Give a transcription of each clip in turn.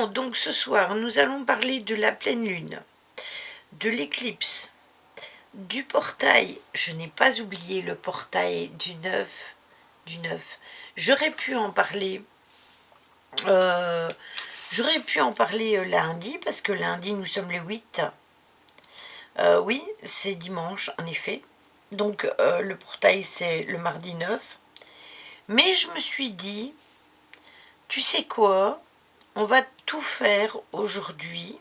Bon, donc ce soir, nous allons parler de la pleine lune, de l'éclipse, du portail. Je n'ai pas oublié le portail du 9. J'aurais pu en parler. Lundi, parce que lundi, nous sommes le 8. Oui, c'est dimanche, en effet. Donc, le portail, c'est le mardi 9. Mais je me suis dit, tu sais quoi? On va tout faire aujourd'hui.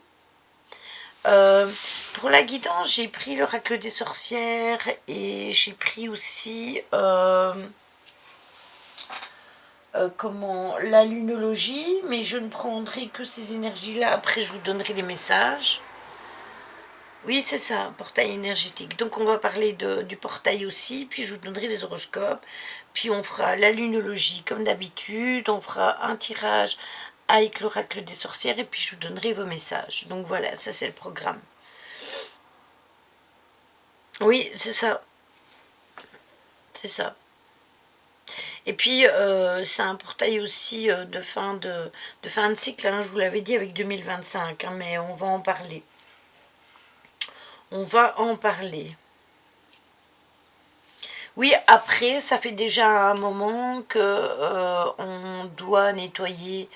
Pour la guidance, j'ai pris l'oracle des sorcières et j'ai pris aussi la lunologie, mais je ne prendrai que ces énergies-là. Après, je vous donnerai les messages. Oui, c'est ça, portail énergétique. Donc, on va parler du portail aussi, puis je vous donnerai les horoscopes. Puis, on fera la lunologie comme d'habitude. On fera un tirage avec l'oracle des sorcières et puis je vous donnerai vos messages. Donc, voilà, ça, c'est le programme. Oui, c'est ça. C'est ça. Et puis, c'est un portail aussi de fin de cycle, hein, je vous l'avais dit, avec 2025, hein, mais on va en parler. On va en parler. Oui, après, ça fait déjà un moment que on doit nettoyer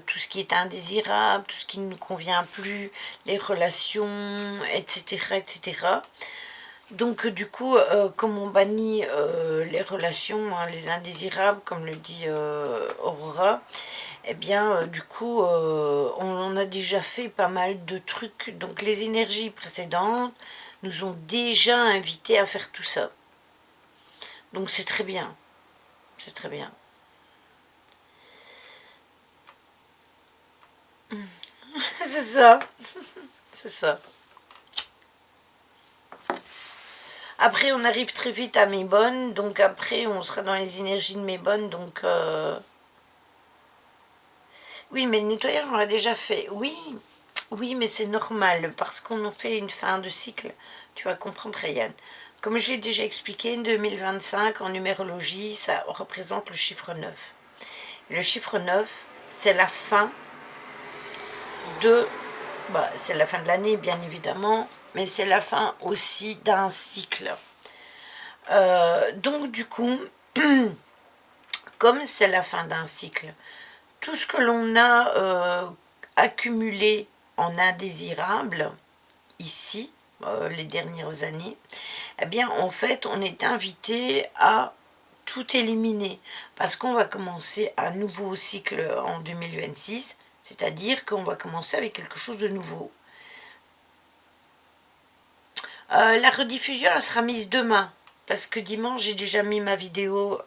tout ce qui est indésirable, tout ce qui ne nous convient plus, les relations, etc., etc. Donc du coup, comme on bannit les relations, hein, les indésirables, comme le dit Aurora, eh bien du coup, on a déjà fait pas mal de trucs. Donc les énergies précédentes nous ont déjà invités à faire tout ça. Donc c'est très bien. C'est très bien. C'est ça. C'est ça. Après, on arrive très vite à Mébonne, donc après, on sera dans les énergies de Mébonne, donc... Oui, mais le nettoyage, on l'a déjà fait. Oui, oui, mais c'est normal, parce qu'on en fait une fin de cycle. Tu vas comprendre, Rayane. Comme j'ai déjà expliqué, 2025, en numérologie, ça représente le chiffre 9. Le chiffre 9, c'est la fin de... c'est la fin de l'année, bien évidemment, mais c'est la fin aussi d'un cycle. Donc, du coup, comme c'est la fin d'un cycle, tout ce que l'on a accumulé en indésirable, ici, les dernières années, eh bien, en fait, on est invité à tout éliminer, parce qu'on va commencer un nouveau cycle en 2026, c'est-à-dire qu'on va commencer avec quelque chose de nouveau. La rediffusion, elle sera mise demain, parce que dimanche, j'ai déjà mis ma vidéo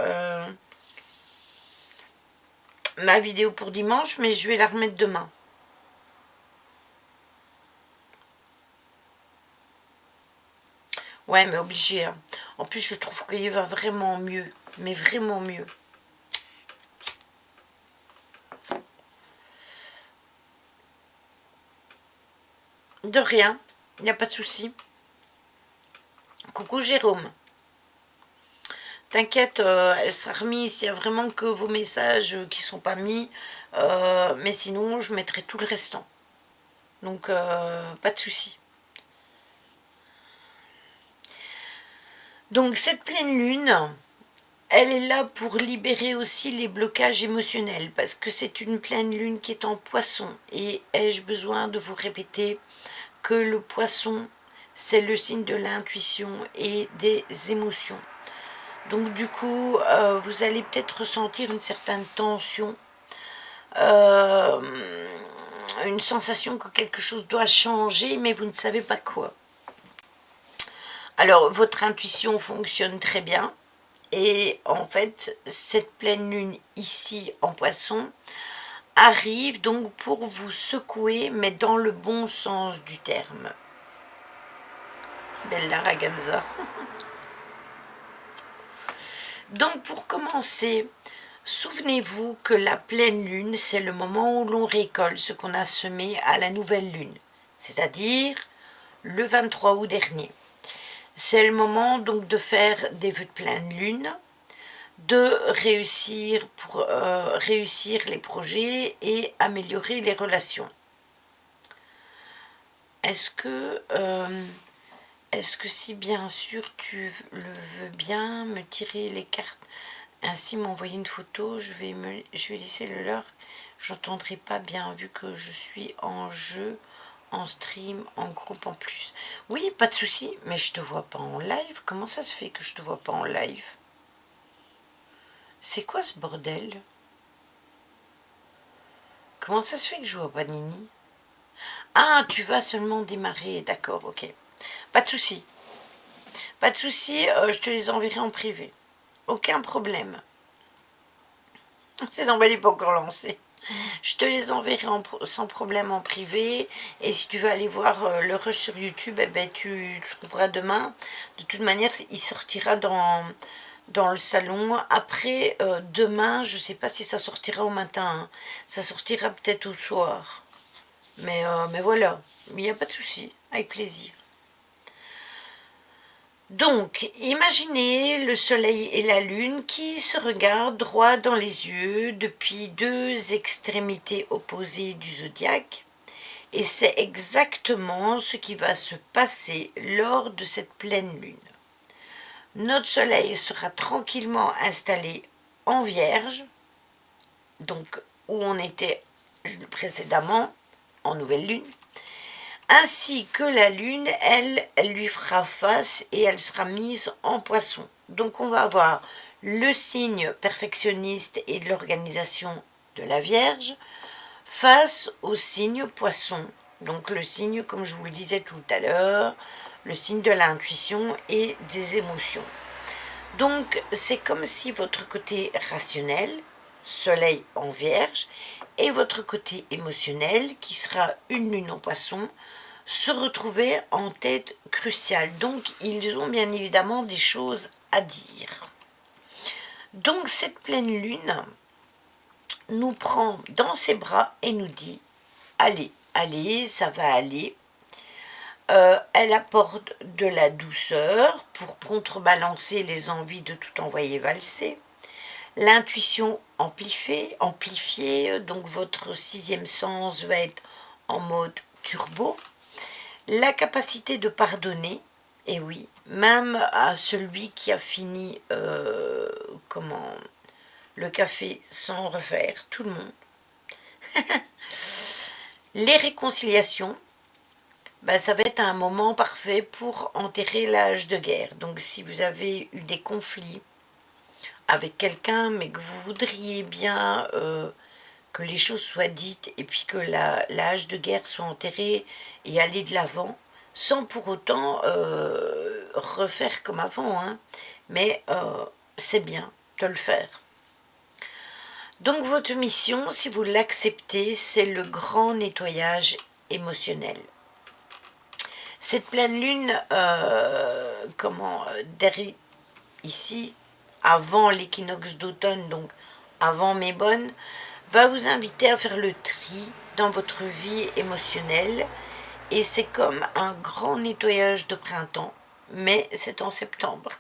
pour dimanche, mais je vais la remettre demain. Ouais, mais obligé. Hein. En plus, je trouve qu'il va vraiment mieux, mais vraiment mieux. De rien, il n'y a pas de souci. Coucou Jérôme. T'inquiète, elle sera remise. Il n'y a vraiment que vos messages qui ne sont pas mis. Mais sinon, je mettrai tout le restant. Donc, pas de souci. Donc, cette pleine lune, elle est là pour libérer aussi les blocages émotionnels. Parce que c'est une pleine lune qui est en poisson. Et ai-je besoin de vous répéter que le poisson, c'est le signe de l'intuition et des émotions. Donc du coup, vous allez peut-être ressentir une certaine tension, une sensation que quelque chose doit changer, mais vous ne savez pas quoi. Alors, votre intuition fonctionne très bien. Et en fait, cette pleine lune ici en poisson arrive donc pour vous secouer, mais dans le bon sens du terme. Bella ragazza. Donc pour commencer, souvenez-vous que la pleine lune, c'est le moment où l'on récolte ce qu'on a semé à la nouvelle lune, c'est-à-dire le 23 août dernier. C'est le moment donc de faire des vœux de pleine lune, de réussir pour réussir les projets et améliorer les relations. Est-ce que si bien sûr tu le veux bien me tirer les cartes, ainsi m'envoyer une photo, je vais laisser le leur, j'entendrai pas bien vu que je suis en jeu, en stream, en groupe en plus. Oui, pas de souci, mais je te vois pas en live. Comment ça se fait que je te vois pas en live? C'est quoi ce bordel? Comment ça se fait que je vois pas Nini? Ah, tu vas seulement démarrer, d'accord, ok. Pas de souci. Pas de souci, je te les enverrai en privé. Aucun problème. C'est normal, il n'est pas encore lancé. Je te les enverrai sans problème en privé. Et si tu veux aller voir le rush sur YouTube, eh ben, tu le trouveras demain. De toute manière, il sortira dans le salon. Après, demain, je ne sais pas si ça sortira au matin. Hein. Ça sortira peut-être au soir. Mais voilà, il n'y a pas de souci. Avec plaisir. Donc, imaginez le soleil et la lune qui se regardent droit dans les yeux depuis deux extrémités opposées du zodiaque. Et c'est exactement ce qui va se passer lors de cette pleine lune. Notre soleil sera tranquillement installé en Vierge, donc où on était précédemment, en nouvelle lune, ainsi que la lune, elle lui fera face et elle sera mise en poisson. Donc on va avoir le signe perfectionniste et de l'organisation de la Vierge face au signe poisson. Donc le signe, comme je vous le disais tout à l'heure, le signe de l'intuition et des émotions. Donc c'est comme si votre côté rationnel, soleil en Vierge, et votre côté émotionnel, qui sera une lune en poisson, se retrouvaient en tête cruciale. Donc ils ont bien évidemment des choses à dire. Donc cette pleine lune nous prend dans ses bras et nous dit « Allez, allez, ça va aller ». Elle apporte de la douceur pour contrebalancer les envies de tout envoyer valser. L'intuition amplifiée, donc votre sixième sens va être en mode turbo. La capacité de pardonner, et oui, même à celui qui a fini le café sans refaire, tout le monde. Les réconciliations, ça va être un moment parfait pour enterrer l'âge de guerre. Donc si vous avez eu des conflits avec quelqu'un, mais que vous voudriez bien que les choses soient dites et puis que l'âge de guerre soit enterré et aller de l'avant, sans pour autant refaire comme avant, hein. Mais c'est bien de le faire. Donc votre mission, si vous l'acceptez, c'est le grand nettoyage émotionnel. Cette pleine lune, derrière, ici, avant l'équinoxe d'automne, donc avant mes bonnes, va vous inviter à faire le tri dans votre vie émotionnelle. Et c'est comme un grand nettoyage de printemps, mais c'est en septembre.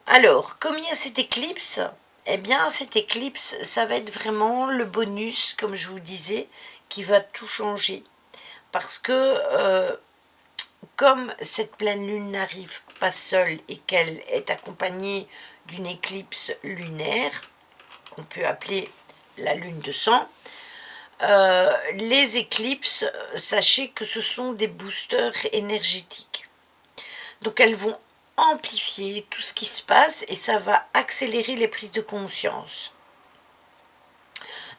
Alors, comme il y a cette éclipse, eh bien cette éclipse, ça va être vraiment le bonus, comme je vous disais, qui va tout changer. Parce que comme cette pleine lune n'arrive pas seule et qu'elle est accompagnée d'une éclipse lunaire, qu'on peut appeler la lune de sang, les éclipses, sachez que ce sont des boosters énergétiques. Donc elles vont amplifier tout ce qui se passe et ça va accélérer les prises de conscience.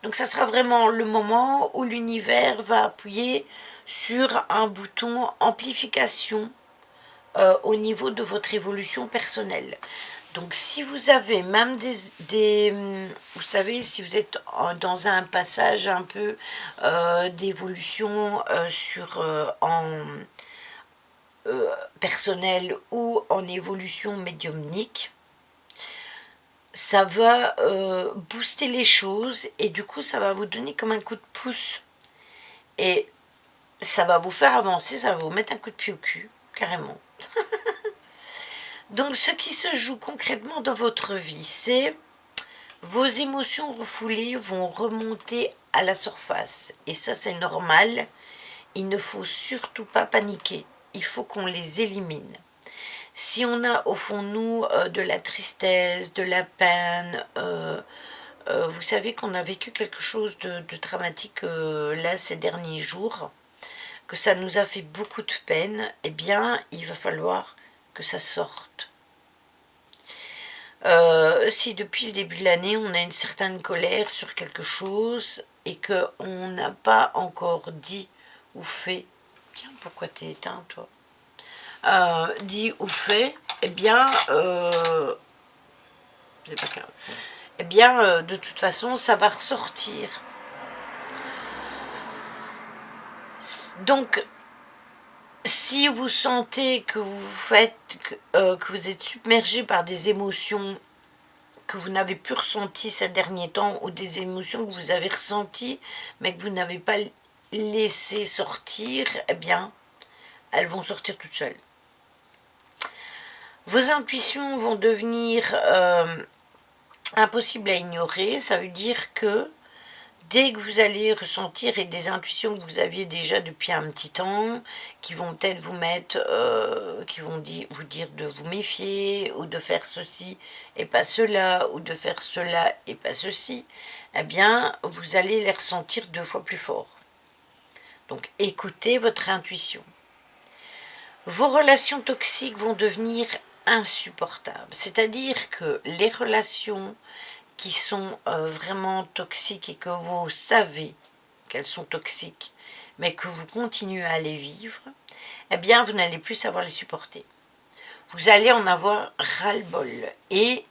Donc ça sera vraiment le moment où l'univers va appuyer sur un bouton amplification au niveau de votre évolution personnelle. Donc si vous avez même vous savez, si vous êtes dans un passage un peu d'évolution personnelle ou en évolution médiumnique, ça va booster les choses et du coup ça va vous donner comme un coup de pouce et ça va vous faire avancer, ça va vous mettre un coup de pied au cul, carrément. Donc, ce qui se joue concrètement dans votre vie, c'est vos émotions refoulées vont remonter à la surface. Et ça, c'est normal. Il ne faut surtout pas paniquer. Il faut qu'on les élimine. Si on a au fond de nous de la tristesse, de la peine, vous savez qu'on a vécu quelque chose de dramatique là ces derniers jours, que ça nous a fait beaucoup de peine, eh bien, il va falloir que ça sorte. Si depuis le début de l'année, on a une certaine colère sur quelque chose et qu'on n'a pas encore dit ou fait, tiens, pourquoi t'es éteint, toi, dit ou fait, eh bien, c'est pas grave. Eh bien, de toute façon, ça va ressortir. Donc, si vous sentez que que vous êtes submergé par des émotions que vous n'avez plus ressenties ces derniers temps, ou des émotions que vous avez ressenties, mais que vous n'avez pas laissé sortir, eh bien, elles vont sortir toutes seules. Vos intuitions vont devenir impossibles à ignorer. Ça veut dire que dès que vous allez ressentir et des intuitions que vous aviez déjà depuis un petit temps, qui vont peut-être vous mettre, qui vont vous dire de vous méfier, ou de faire ceci et pas cela, ou de faire cela et pas ceci, eh bien, vous allez les ressentir 2 fois plus fort. Donc, écoutez votre intuition. Vos relations toxiques vont devenir insupportables. C'est-à-dire que les relations qui sont vraiment toxiques et que vous savez qu'elles sont toxiques, mais que vous continuez à les vivre, eh bien, vous n'allez plus savoir les supporter. Vous allez en avoir ras-le-bol. Et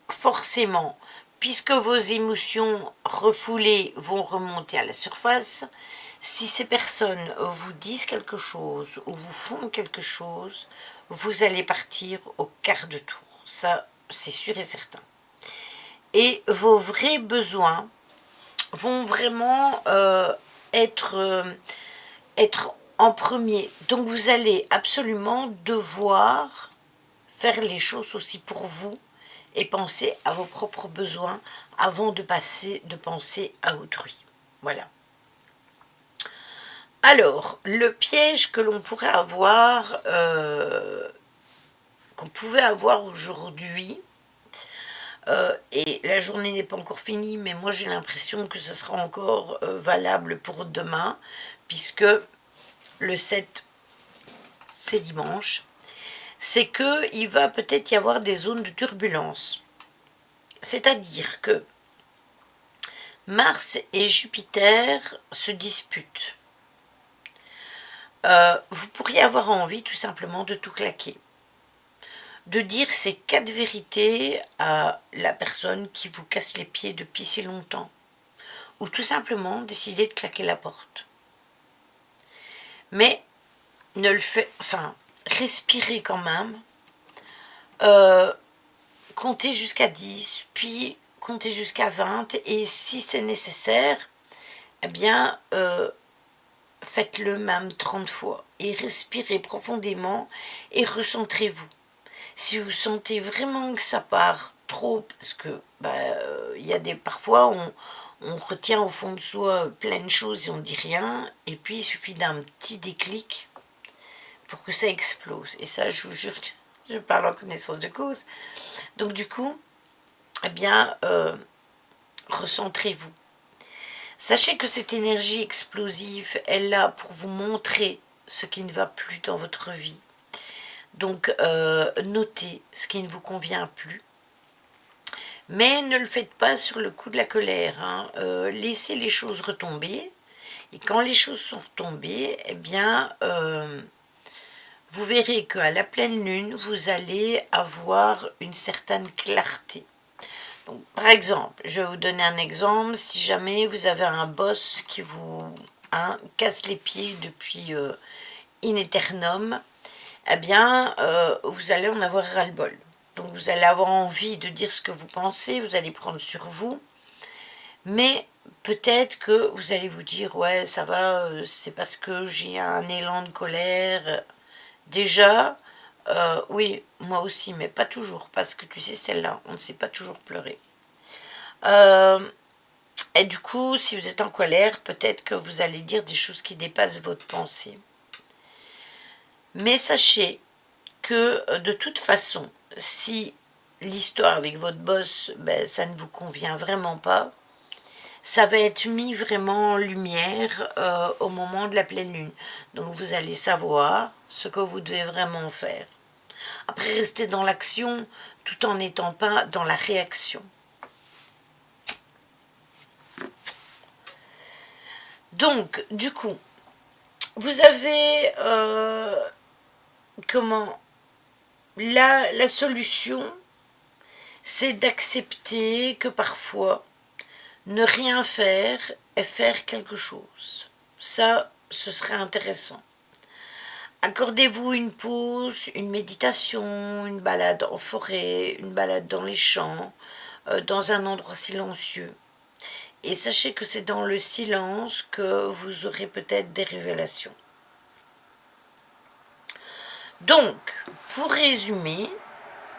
forcément, puisque vos émotions refoulées vont remonter à la surface, si ces personnes vous disent quelque chose ou vous font quelque chose, vous allez partir au quart de tour. Ça, c'est sûr et certain. Et vos vrais besoins vont vraiment être en premier. Donc vous allez absolument devoir faire les choses aussi pour vous et penser à vos propres besoins avant de penser à autrui. Voilà. Alors, le piège que l'on pourrait avoir, qu'on pouvait avoir aujourd'hui, et la journée n'est pas encore finie, mais moi j'ai l'impression que ce sera encore valable pour demain, puisque le 7, c'est dimanche, c'est qu'il va peut-être y avoir des zones de turbulence. C'est-à-dire que Mars et Jupiter se disputent. Vous pourriez avoir envie tout simplement de tout claquer. De dire ces 4 vérités à la personne qui vous casse les pieds depuis si longtemps. Ou tout simplement décider de claquer la porte. Mais ne le faites, respirez quand même. Comptez jusqu'à 10, puis comptez jusqu'à 20, et si c'est nécessaire, eh bien, faites-le même 30 fois. Et respirez profondément et recentrez-vous. Si vous sentez vraiment que ça part trop, parce que y a parfois on retient au fond de soi plein de choses et on dit rien, et puis il suffit d'un petit déclic pour que ça explose. Et ça, je vous jure que je parle en connaissance de cause. Donc du coup, eh bien, recentrez-vous. Sachez que cette énergie explosive est là pour vous montrer ce qui ne va plus dans votre vie. Donc, notez ce qui ne vous convient plus. Mais ne le faites pas sur le coup de la colère. Hein. Laissez les choses retomber. Et quand les choses sont retombées, eh bien, vous verrez qu'à la pleine lune, vous allez avoir une certaine clarté. Donc, par exemple, je vais vous donner un exemple. Si jamais vous avez un boss qui vous casse les pieds depuis in aeternum, eh bien, vous allez en avoir ras-le-bol. Donc, vous allez avoir envie de dire ce que vous pensez, vous allez prendre sur vous, mais peut-être que vous allez vous dire, ouais, ça va, c'est parce que j'ai un élan de colère. Déjà, Oui, moi aussi, mais pas toujours, parce que tu sais, celle-là, on ne sait pas toujours pleurer. Euh, et du coup, si vous êtes en colère, peut-être que vous allez dire des choses qui dépassent votre pensée. Mais sachez que de toute façon, si l'histoire avec votre boss, ben, ça ne vous convient vraiment pas, ça va être mis vraiment en lumière au moment de la pleine lune. Donc vous allez savoir ce que vous devez vraiment faire. Après, rester dans l'action tout en n'étant pas dans la réaction. Donc, du coup, vous avez comment la solution, c'est d'accepter que parfois, ne rien faire et faire quelque chose. Ça, ce serait intéressant. Accordez-vous une pause, une méditation, une balade en forêt, une balade dans les champs, dans un endroit silencieux. Et sachez que c'est dans le silence que vous aurez peut-être des révélations. Donc, pour résumer,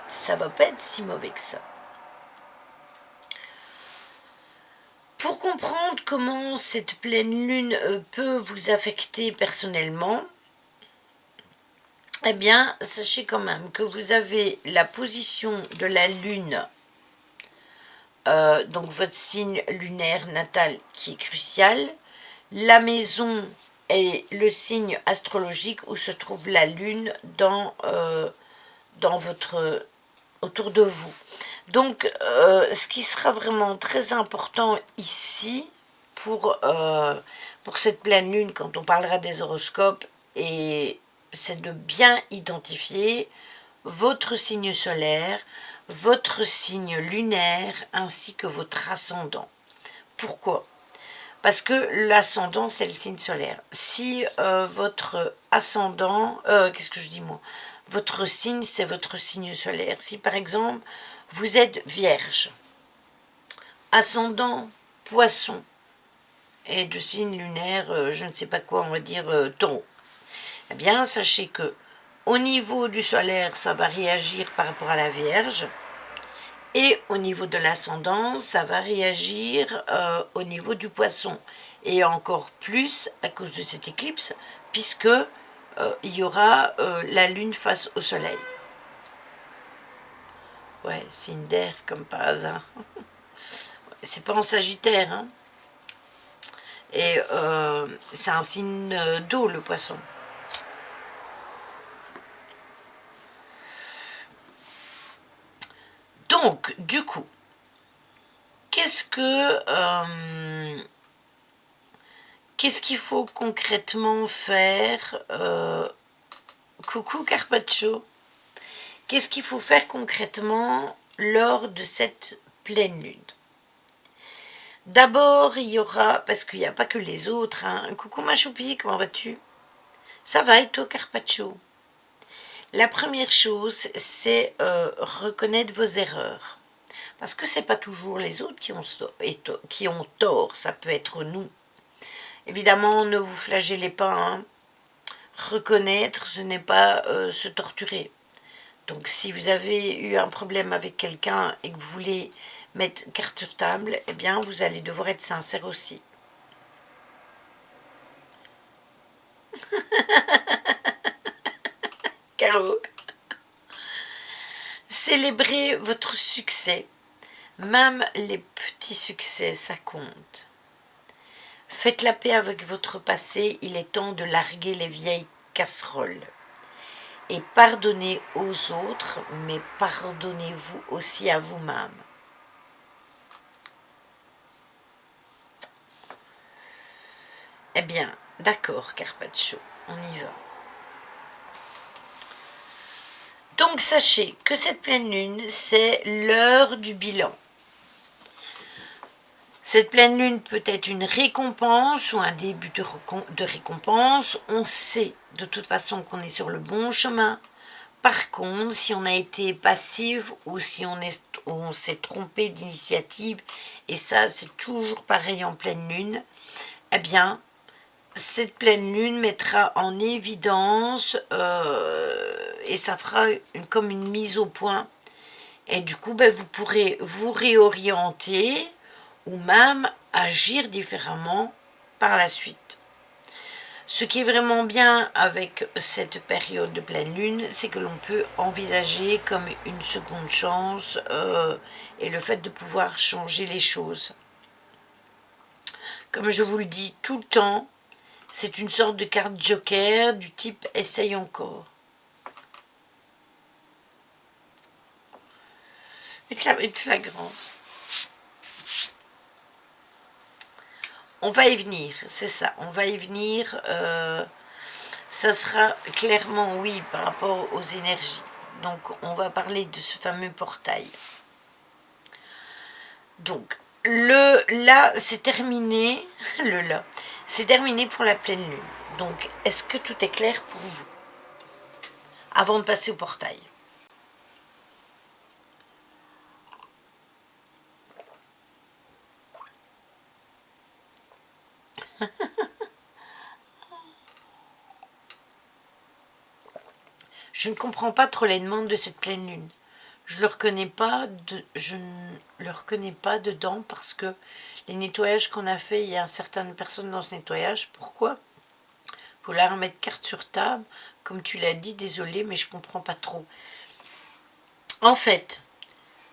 ça va pas être si mauvais que ça. Pour comprendre comment cette pleine lune peut vous affecter personnellement, eh bien, sachez quand même que vous avez la position de la lune, donc votre signe lunaire natal qui est crucial. La maison est le signe astrologique où se trouve la lune dans votre autour de vous. Donc, ce qui sera vraiment très important ici pour cette pleine lune, quand on parlera des horoscopes, et c'est de bien identifier votre signe solaire, votre signe lunaire, ainsi que votre ascendant. Pourquoi ? Parce que l'ascendant, c'est le signe solaire. Si votre ascendant, qu'est-ce que je dis moi ? Votre signe, c'est votre signe solaire. Si par exemple, vous êtes vierge, ascendant, poisson, et de signe lunaire, je ne sais pas quoi, on va dire taureau, eh bien, sachez que au niveau du solaire, ça va réagir par rapport à la Vierge, et au niveau de l'ascendant, ça va réagir au niveau du poisson, et encore plus à cause de cette éclipse, puisque il y aura la lune face au soleil. Ouais, signe d'air comme par hasard. C'est pas en Sagittaire, hein. Et c'est un signe d'eau, le poisson. Donc, du coup, qu'est-ce qu'il faut concrètement faire coucou Carpaccio. Qu'est-ce qu'il faut faire concrètement lors de cette pleine lune? D'abord, il y aura, parce qu'il n'y a pas que les autres, hein. Coucou ma choupie, comment vas-tu? Ça va et toi Carpaccio? La première chose, c'est reconnaître vos erreurs. Parce que ce n'est pas toujours les autres qui ont tort, ça peut être nous. Évidemment, ne vous flagellez pas, hein. Reconnaître, ce n'est pas se torturer. Donc si vous avez eu un problème avec quelqu'un et que vous voulez mettre carte sur table, eh bien vous allez devoir être sincère aussi. Caro. Célébrez votre succès. Même les petits succès, ça compte. Faites la paix avec votre passé, il est temps de larguer les vieilles casseroles. Et pardonnez aux autres, mais pardonnez-vous aussi à vous-même. Eh bien, d'accord, Carpaccio, on y va. Donc sachez que cette pleine lune, c'est l'heure du bilan. Cette pleine lune peut être une récompense ou un début de récompense. On sait de toute façon qu'on est sur le bon chemin. Par contre, si on a été passif ou si on s'est trompé d'initiative, et ça c'est toujours pareil en pleine lune, eh bien, cette pleine lune mettra en évidence et ça fera comme une mise au point. Et du coup, ben, vous pourrez vous réorienter ou même agir différemment par la suite. Ce qui est vraiment bien avec cette période de pleine lune, c'est que l'on peut envisager comme une seconde chance et le fait de pouvoir changer les choses. Comme je vous le dis tout le temps, c'est une sorte de carte joker du type essaye encore. Une flagrance. On va y venir, c'est ça, on va y venir. Ça sera clairement oui par rapport aux énergies. Donc on va parler de ce fameux portail. Donc là c'est terminé, c'est terminé pour la pleine lune. Donc est-ce que tout est clair pour vous avant de passer au portail? Je ne comprends pas trop les demandes de cette pleine lune. Je ne le reconnais pas, je ne le reconnais pas dedans parce que les nettoyages qu'on a fait, il y a certaines personnes dans ce nettoyage. Pourquoi? Faut la remettre carte sur table, comme tu l'as dit, désolé, mais je comprends pas trop. En fait,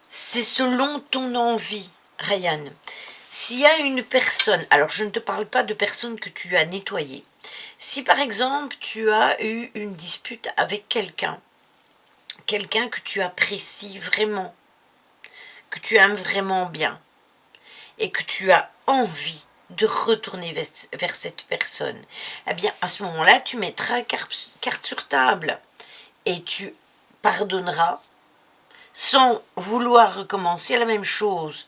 c'est selon ton envie, Ryan. S'il y a une personne, alors je ne te parle pas de personnes que tu as nettoyées. Si par exemple tu as eu une dispute avec quelqu'un que tu apprécies vraiment, que tu aimes vraiment bien, et que tu as envie de retourner vers cette personne, eh bien à ce moment-là, tu mettras carte sur table et tu pardonneras sans vouloir recommencer la même chose.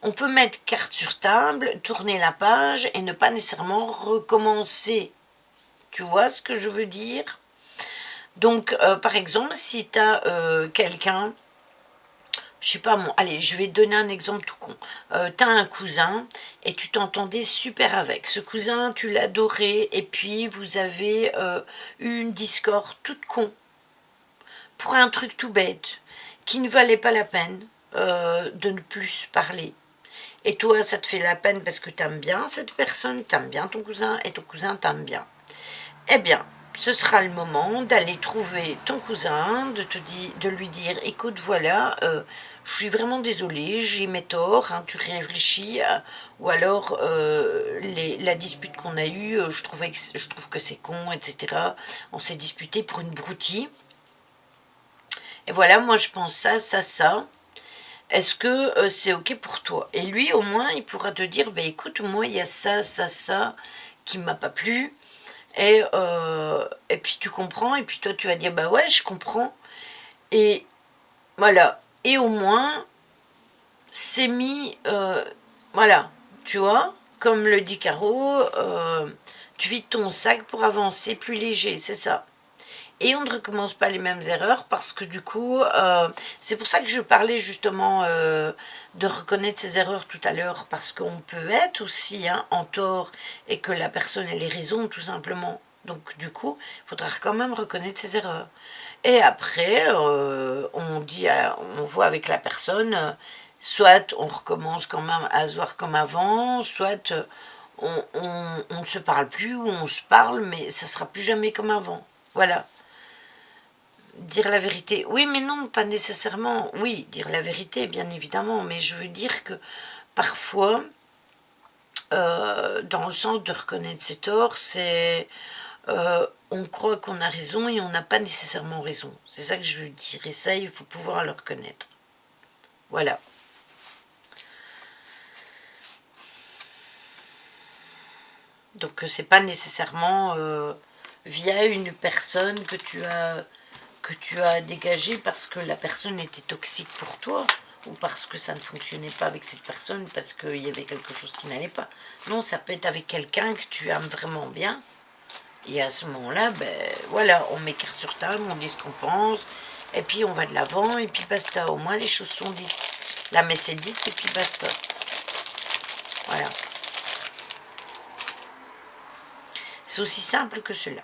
On peut mettre carte sur table, tourner la page et ne pas nécessairement recommencer. Tu vois ce que je veux dire? Donc, par exemple, si tu as quelqu'un, je sais pas, allez, je vais te donner un exemple tout con. Tu as un cousin et tu t'entendais super avec. Ce cousin, tu l'adorais et puis vous avez eu une discorde toute con pour un truc tout bête qui ne valait pas la peine de ne plus se parler. Et toi, ça te fait la peine parce que tu aimes bien cette personne, tu aimes bien ton cousin et ton cousin t'aime bien. Eh bien, ce sera le moment d'aller trouver ton cousin, de lui dire, écoute, voilà, je suis vraiment désolée, j'ai mes torts, hein, tu réfléchis, ou alors la dispute qu'on a eue, je trouve que c'est con, etc. On s'est disputé pour une broutille. Et voilà, moi je pense ça. Est-ce que c'est ok pour toi? Et lui, au moins, il pourra te dire, bah écoute, moi, il y a ça, qui m'a pas plu. Et puis tu comprends, et puis toi tu vas dire bah ouais je comprends. Et voilà. Et au moins c'est mis voilà, tu vois, comme le dit Caro, tu vides ton sac pour avancer plus léger, c'est ça. Et on ne recommence pas les mêmes erreurs parce que du coup, c'est pour ça que je parlais justement de reconnaître ses erreurs tout à l'heure, parce qu'on peut être aussi en tort et que la personne ait les raisons tout simplement. Donc du coup, il faudra quand même reconnaître ses erreurs. Et après, on voit avec la personne, soit on recommence quand même à se voir comme avant, soit on ne se parle plus ou on se parle, mais ça sera plus jamais comme avant. Voilà. Dire la vérité. Oui, mais non, pas nécessairement. Oui, dire la vérité, bien évidemment, mais je veux dire que parfois, dans le sens de reconnaître ses torts, c'est on croit qu'on a raison et on n'a pas nécessairement raison. C'est ça que je veux dire. Et ça, il faut pouvoir le reconnaître. Voilà. Donc, c'est pas nécessairement via une personne que tu as dégagé parce que la personne était toxique pour toi ou parce que ça ne fonctionnait pas avec cette personne, parce qu'il y avait quelque chose qui n'allait pas. Non, ça peut être avec quelqu'un que tu aimes vraiment bien. Et à ce moment-là, ben voilà, on met carte sur table, on dit ce qu'on pense, et puis on va de l'avant, et puis basta. Au moins les choses sont dites. La messe est dite, et puis basta. Voilà. C'est aussi simple que cela.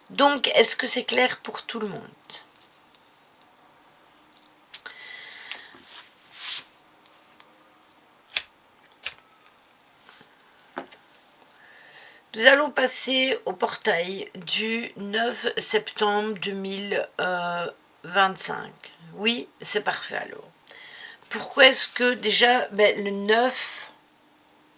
Donc, est-ce que c'est clair pour tout le monde? Nous allons passer au portail du 9 septembre 2025. Oui, c'est parfait alors. Pourquoi est-ce que déjà, le 9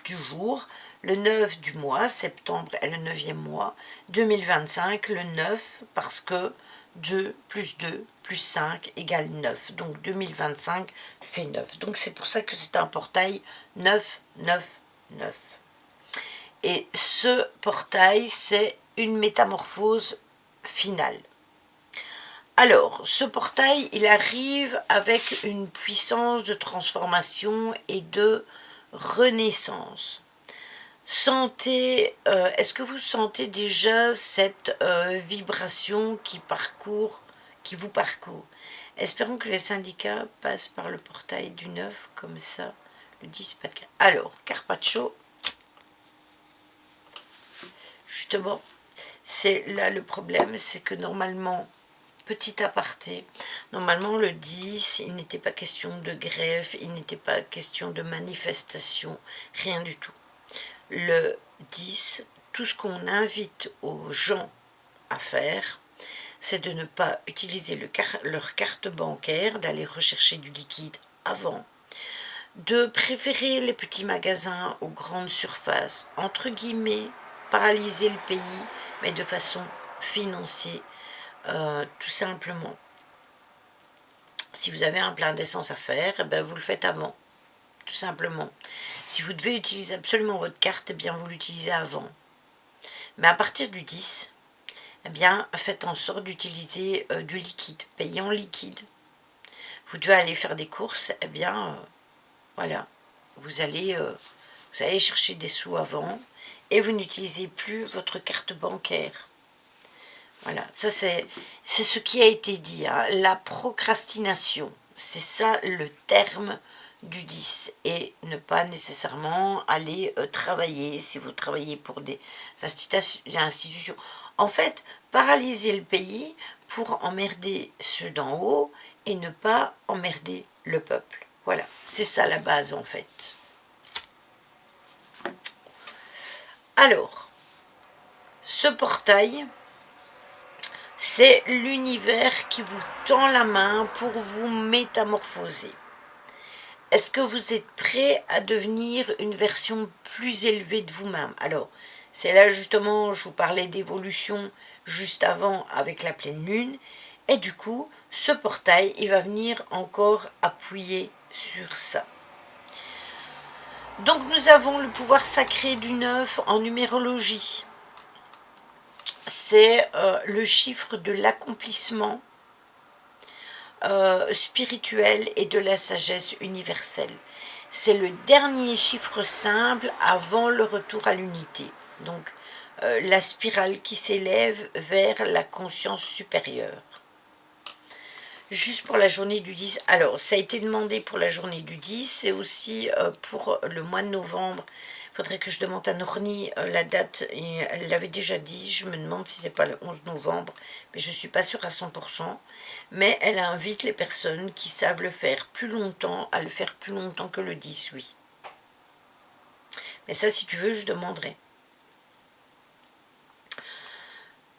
du jour, le 9 du mois, septembre est le 9e mois, 2025, le 9, parce que 2 plus 2 plus 5 égale 9. Donc 2025 fait 9. Donc c'est pour ça que c'est un portail 9, 9, 9. Et ce portail, c'est une métamorphose finale. Alors, ce portail, il arrive avec une puissance de transformation et de renaissance. Sentez, est-ce que vous sentez déjà cette vibration qui vous parcourt? Espérons que les syndicats passent par le portail du 9, comme ça, le 10, pas de cas. Alors, Carpaccio, justement, c'est là le problème, c'est que normalement, petit aparté, normalement le 10, il n'était pas question de grève, il n'était pas question de manifestation, rien du tout. Le 10, tout ce qu'on invite aux gens à faire, c'est de ne pas utiliser leur carte bancaire, d'aller rechercher du liquide avant, de préférer les petits magasins aux grandes surfaces, entre guillemets, paralyser le pays, mais de façon financière, tout simplement. Si vous avez un plein d'essence à faire, eh ben vous le faites avant, tout simplement. Si vous devez utiliser absolument votre carte, eh bien vous l'utilisez avant. Mais à partir du 10, eh bien faites en sorte d'utiliser du liquide, payez en liquide. Vous devez aller faire des courses, eh bien voilà, vous allez chercher des sous avant et vous n'utilisez plus votre carte bancaire. Voilà, ça c'est ce qui a été dit, hein. La procrastination, c'est ça le terme du 10, et ne pas nécessairement aller travailler si vous travaillez pour des institutions. En fait, paralyser le pays pour emmerder ceux d'en haut et ne pas emmerder le peuple. Voilà, c'est ça la base en fait. Alors, ce portail, c'est l'univers qui vous tend la main pour vous métamorphoser. Est-ce que vous êtes prêt à devenir une version plus élevée de vous-même? Alors, c'est là justement, je vous parlais d'évolution juste avant avec la pleine lune. Et du coup, ce portail, il va venir encore appuyer sur ça. Donc nous avons le pouvoir sacré du 9 en numérologie. C'est le chiffre de l'accomplissement spirituel et de la sagesse universelle. C'est le dernier chiffre simple avant le retour à l'unité. Donc la spirale qui s'élève vers la conscience supérieure. Juste pour la journée du 10. Alors, ça a été demandé pour la journée du 10 et aussi pour le mois de novembre. Il faudrait que je demande à Norni la date. Et elle l'avait déjà dit. Je me demande si c'est pas le 11 novembre. Mais je ne suis pas sûre à 100%. Mais elle invite les personnes qui savent le faire plus longtemps à le faire plus longtemps que le 10, oui. Mais ça, si tu veux, je demanderai.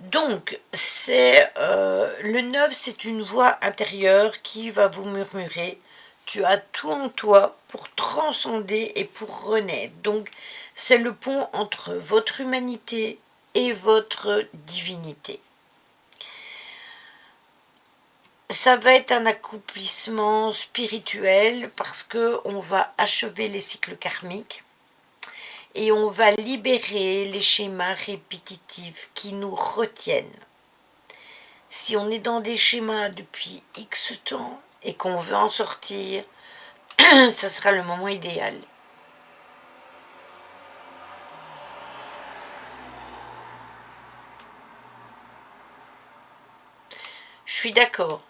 Donc, c'est le 9, c'est une voix intérieure qui va vous murmurer « Tu as tout en toi pour transcender et pour renaître ». Donc, c'est le pont entre votre humanité et votre divinité. Ça va être un accomplissement spirituel parce qu'on va achever les cycles karmiques. Et on va libérer les schémas répétitifs qui nous retiennent. Si on est dans des schémas depuis X temps et qu'on veut en sortir, ça sera le moment idéal. Je suis d'accord.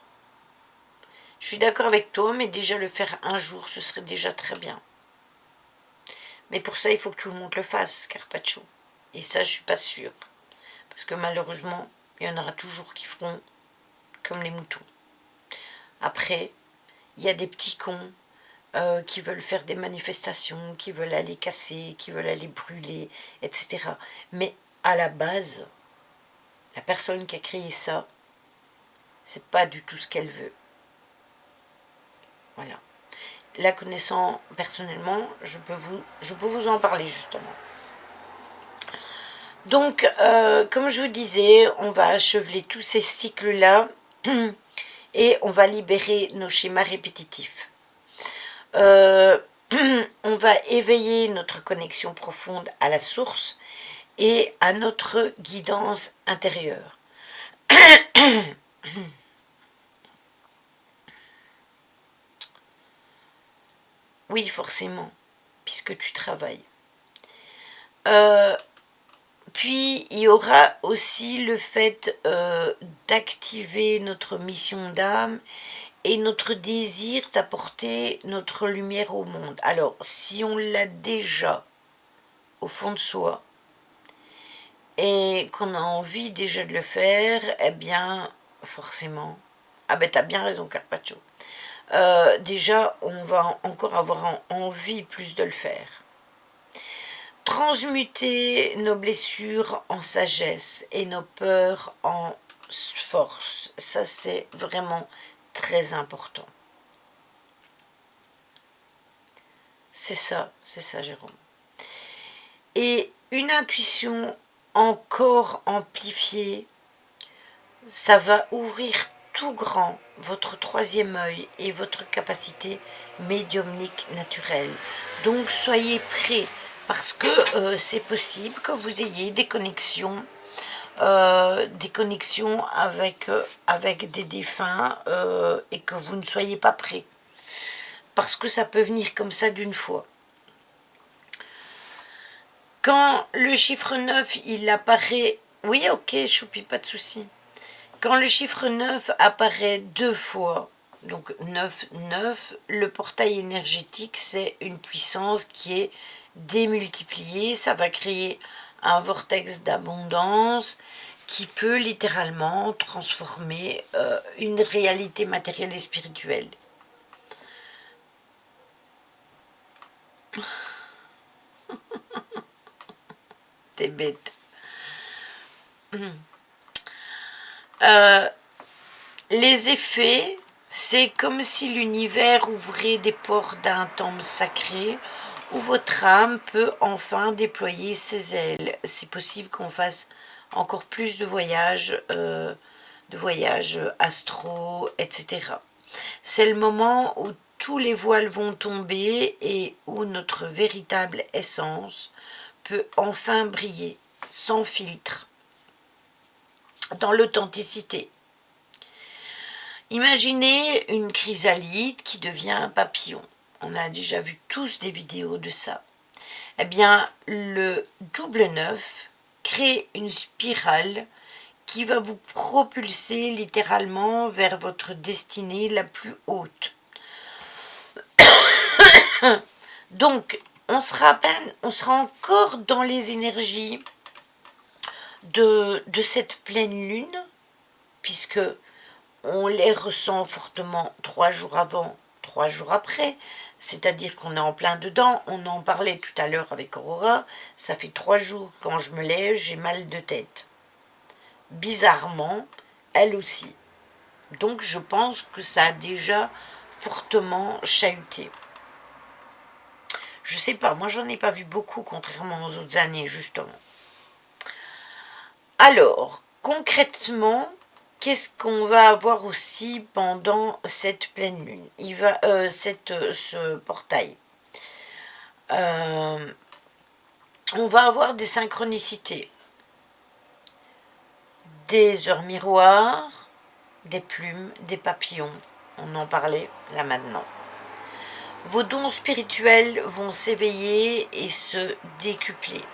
Je suis d'accord avec toi, mais déjà le faire un jour, ce serait déjà très bien. Mais pour ça, il faut que tout le monde le fasse, Carpaccio. Et ça, je suis pas sûre. Parce que malheureusement, Il y en aura toujours qui feront comme les moutons. Après, il y a des petits cons qui veulent faire des manifestations, qui veulent aller casser, qui veulent aller brûler, etc. Mais à la base, la personne qui a créé ça, c'est pas du tout ce qu'elle veut. Voilà. La connaissant personnellement, je peux vous en parler justement. Donc, comme je vous disais, on va achever tous ces cycles-là et on va libérer nos schémas répétitifs. On va éveiller notre connexion profonde à la source et à notre guidance intérieure. Oui, forcément, puisque tu travailles. Puis, il y aura aussi le fait d'activer notre mission d'âme et notre désir d'apporter notre lumière au monde. Alors, si on l'a déjà au fond de soi et qu'on a envie déjà de le faire, eh bien, forcément... Ah ben, t'as bien raison, Carpaccio. Déjà, on va encore avoir envie plus de le faire. Transmuter nos blessures en sagesse et nos peurs en force. Ça, c'est vraiment très important. C'est ça, Jérôme. Et une intuition encore amplifiée, ça va ouvrir tout grand votre troisième œil et votre capacité médiumnique naturelle. Donc soyez prêts parce que c'est possible que vous ayez des connexions avec des défunts et que vous ne soyez pas prêts. Parce que ça peut venir comme ça d'une fois. Quand le chiffre 9, il apparaît... Oui, ok, choupi, pas de souci. Quand le chiffre 9 apparaît 2 fois, donc 9, 9, le portail énergétique, c'est une puissance qui est démultipliée. Ça va créer un vortex d'abondance qui peut littéralement transformer une réalité matérielle et spirituelle. T'es bête. Les effets, c'est comme si l'univers ouvrait des portes d'un temple sacré où votre âme peut enfin déployer ses ailes. C'est possible qu'on fasse encore plus de voyages astro, etc. C'est le moment où tous les voiles vont tomber et où notre véritable essence peut enfin briller, sans filtre, dans l'authenticité. Imaginez une chrysalide qui devient un papillon. On a déjà vu tous des vidéos de ça. Eh bien, le double 9 crée une spirale qui va vous propulser littéralement vers votre destinée la plus haute. Donc, on sera encore dans les énergies de cette pleine lune, puisque on les ressent fortement 3 jours avant, 3 jours après, c'est-à-dire qu'on est en plein dedans. On en parlait tout à l'heure avec Aurora, ça fait 3 jours quand je me lève, j'ai mal de tête. Bizarrement, elle aussi. Donc je pense que ça a déjà fortement chahuté. Je sais pas, moi j'en ai pas vu beaucoup, contrairement aux autres années, justement. Alors, concrètement, qu'est-ce qu'on va avoir aussi pendant cette pleine lune, ce portail? On va avoir des synchronicités, des heures miroirs, des plumes, des papillons. On en parlait là maintenant. Vos dons spirituels vont s'éveiller et se décupler.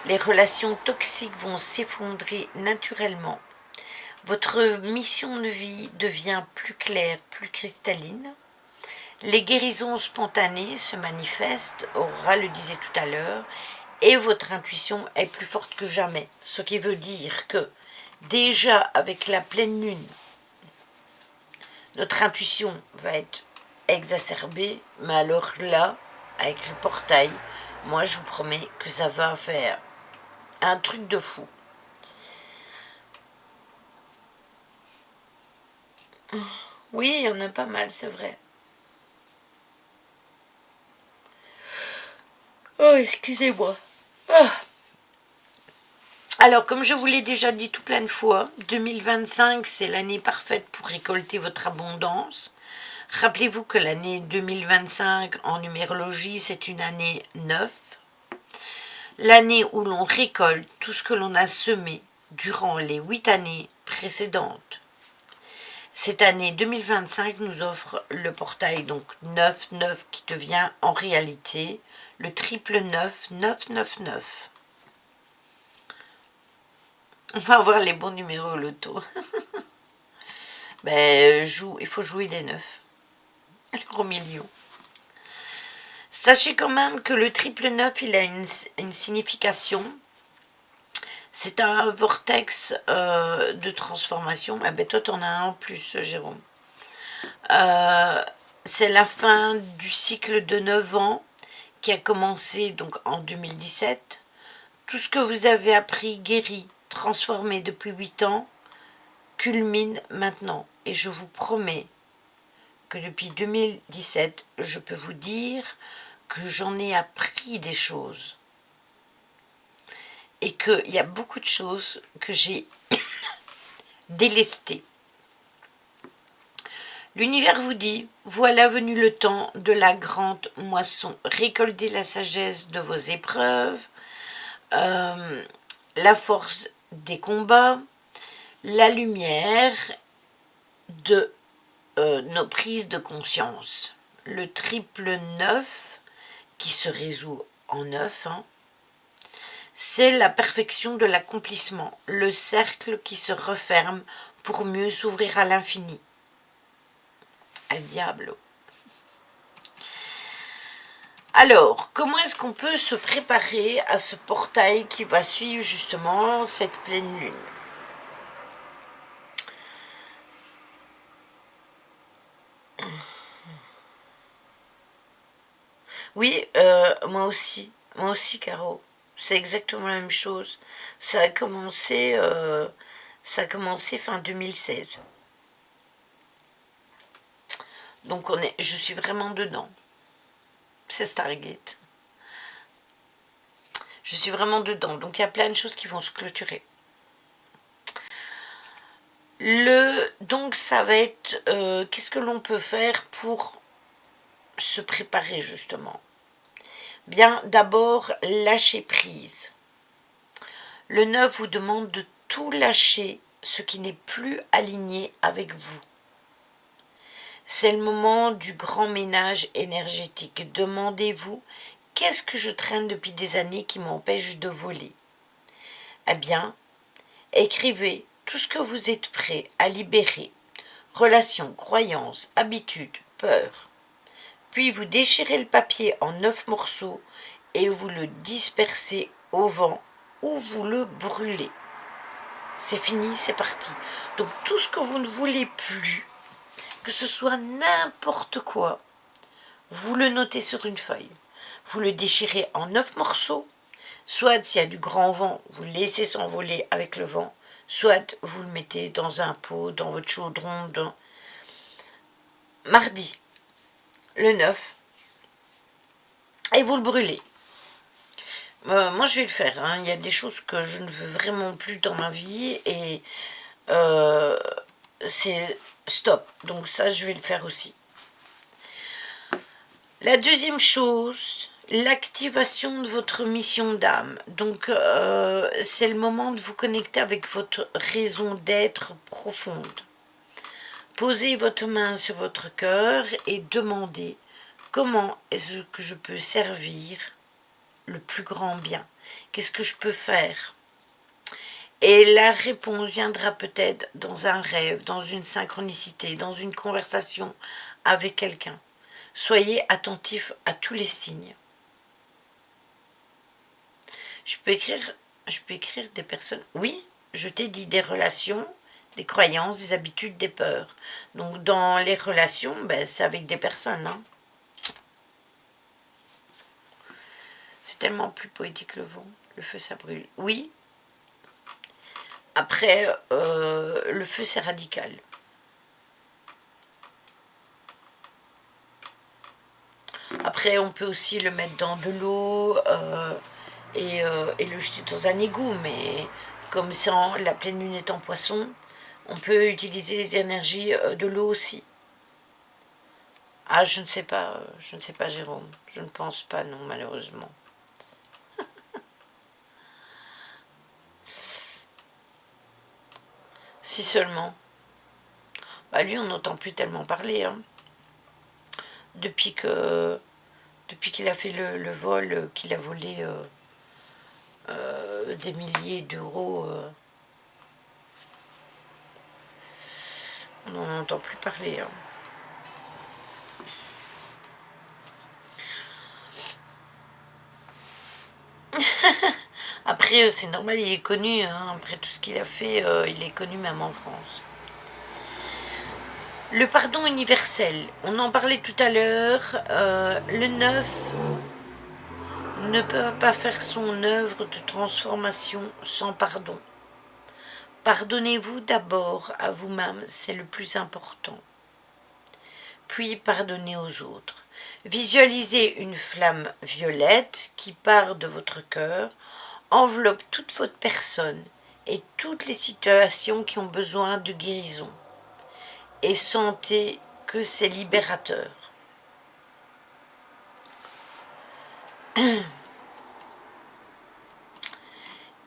Les relations toxiques vont s'effondrer naturellement. Votre mission de vie devient plus claire, plus cristalline. Les guérisons spontanées se manifestent, Aurora le disait tout à l'heure, et votre intuition est plus forte que jamais. Ce qui veut dire que Déjà, avec la pleine lune, notre intuition va être exacerbée, mais alors là, avec le portail, moi je vous promets que ça va faire un truc de fou. Oui, il y en a pas mal, c'est vrai. Oh, excusez-moi. Ah. Alors, comme je vous l'ai déjà dit tout plein de fois, 2025, c'est l'année parfaite pour récolter votre abondance. Rappelez-vous que l'année 2025 en numérologie, c'est une année 9. L'année où l'on récolte tout ce que l'on a semé durant les 8 années précédentes. Cette année 2025 nous offre le portail donc 9-9 qui devient en réalité le triple 9-9-9-9. On va avoir les bons numéros au loto. Ben, il faut jouer des 9. Le gros million. Sachez quand même que le triple 9, il a une signification. C'est un vortex de transformation. Ah ben toi, t'en as un en plus, Jérôme. C'est la fin du cycle de 9 ans qui a commencé donc en 2017. Tout ce que vous avez appris, guéri, transformé depuis 8 ans, culmine maintenant. Et je vous promets que depuis 2017, je peux vous dire que j'en ai appris des choses. Et qu'il y a beaucoup de choses que j'ai délestées. L'univers vous dit, voilà venu le temps de la grande moisson. Récoltez la sagesse de vos épreuves, la force des combats, la lumière de nos prises de conscience. Le triple 9 qui se résout en 9, c'est la perfection de l'accomplissement, le cercle qui se referme pour mieux s'ouvrir à l'infini. Al diablo. Alors, comment est-ce qu'on peut se préparer à ce portail qui va suivre justement cette pleine lune? Oui, moi aussi, Caro. C'est exactement la même chose. Ça a commencé fin 2016. Donc je suis vraiment dedans. C'est Stargate. Je suis vraiment dedans. Donc il y a plein de choses qui vont se clôturer. Donc ça va être qu'est-ce que l'on peut faire pour se préparer justement? Bien, d'abord, lâcher prise. Le 9 vous demande de tout lâcher ce qui n'est plus aligné avec vous. C'est le moment du grand ménage énergétique. Demandez-vous, qu'est-ce que je traîne depuis des années qui m'empêche de voler? Eh bien, écrivez tout ce que vous êtes prêt à libérer. Relations, croyances, habitudes, peurs. Puis vous déchirez le papier en 9 morceaux et vous le dispersez au vent ou vous le brûlez. C'est fini, c'est parti. Donc tout ce que vous ne voulez plus, que ce soit n'importe quoi, vous le notez sur une feuille. Vous le déchirez en 9 morceaux. Soit s'il y a du grand vent, vous le laissez s'envoler avec le vent. Soit vous le mettez dans un pot, dans votre chaudron. Mardi, le 9, et vous le brûlez. Moi je vais le faire, il y a des choses que je ne veux vraiment plus dans ma vie et c'est stop, donc ça je vais le faire aussi. La deuxième chose, l'activation de votre mission d'âme. Donc c'est le moment de vous connecter avec votre raison d'être profonde. Posez votre main sur votre cœur et demandez comment est-ce que je peux servir le plus grand bien. Qu'est-ce que je peux faire? Et la réponse viendra peut-être dans un rêve, dans une synchronicité, dans une conversation avec quelqu'un. Soyez attentifs à tous les signes. Je peux écrire des personnes. Oui, je t'ai dit des relations, des croyances, des habitudes, des peurs. Donc dans les relations, ben, c'est avec des personnes. Hein. C'est tellement plus poétique le vent. Le feu, ça brûle. Oui. Après, le feu, c'est radical. Après, on peut aussi le mettre dans de l'eau et le jeter dans un égout. Mais comme la pleine lune est en poisson, on peut utiliser les énergies de l'eau aussi. Ah, je ne sais pas, Jérôme. Je ne pense pas, non, malheureusement. Si seulement. Bah, lui, on n'entend plus tellement parler. Hein. Depuis qu'il a fait le vol, qu'il a volé des milliers d'euros, on n'en entend plus parler. Hein. Après, c'est normal, il est connu. Hein. Après tout ce qu'il a fait, il est connu même en France. Le pardon universel, on en parlait tout à l'heure. Le 9 ne peut pas faire son œuvre de transformation sans pardon. Pardonnez-vous d'abord à vous-même, c'est le plus important. Puis pardonnez aux autres. Visualisez une flamme violette qui part de votre cœur, enveloppe toute votre personne et toutes les situations qui ont besoin de guérison. Et sentez que c'est libérateur.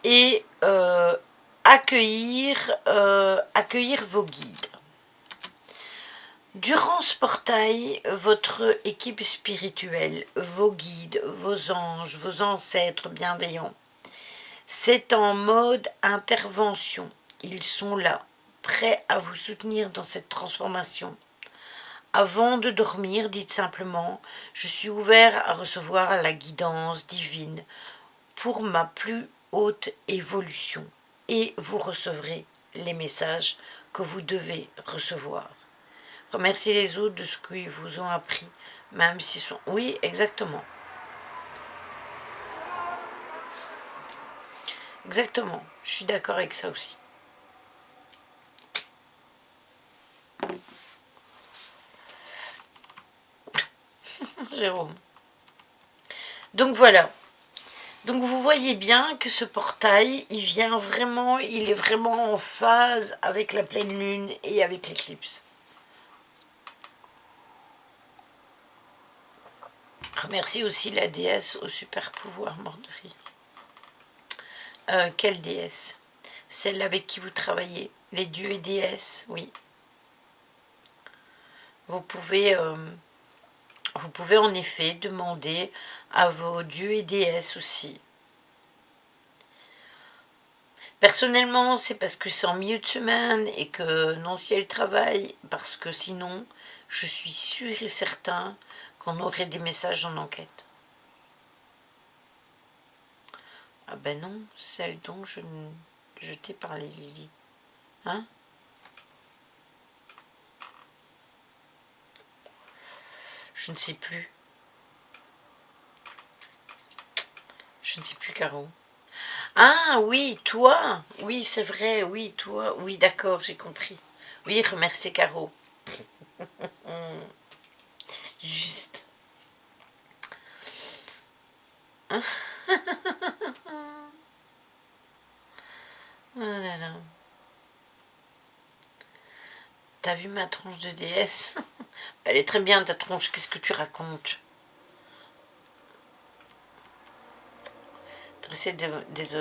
Et accueillir vos guides. Durant ce portail, votre équipe spirituelle, vos guides, vos anges, vos ancêtres bienveillants, c'est en mode intervention. Ils sont là, prêts à vous soutenir dans cette transformation. Avant de dormir, dites simplement « Je suis ouvert à recevoir la guidance divine pour ma plus haute évolution » et vous recevrez les messages que vous devez recevoir. Remerciez les autres de ce qu'ils vous ont appris, même s'ils sont... Oui, exactement. Exactement. Je suis d'accord avec ça aussi. Jérôme. Donc voilà. Donc vous voyez bien que ce portail, il est vraiment en phase avec la pleine lune et avec l'éclipse. Remercie aussi la déesse au super pouvoir mort de rire. Quelle déesse? Celle avec qui vous travaillez. Les dieux et déesses, oui. Vous pouvez en effet demander à vos dieux et déesses aussi. Personnellement, c'est parce que c'est en milieu de semaine et que non, si elle travaille, parce que sinon, je suis sûre et certain qu'on aurait des messages en enquête. Ah ben non, celle dont je t'ai parlé, Lily. Hein? Je ne sais plus. Je ne sais plus, Caro. Ah oui, toi. Oui, c'est vrai, oui, toi. Oui, d'accord, j'ai compris. Oui, remercie, Caro. Juste. Oh là là. T'as vu ma tronche de déesse? Elle est très bien ta tronche, qu'est-ce que tu racontes? Dresser des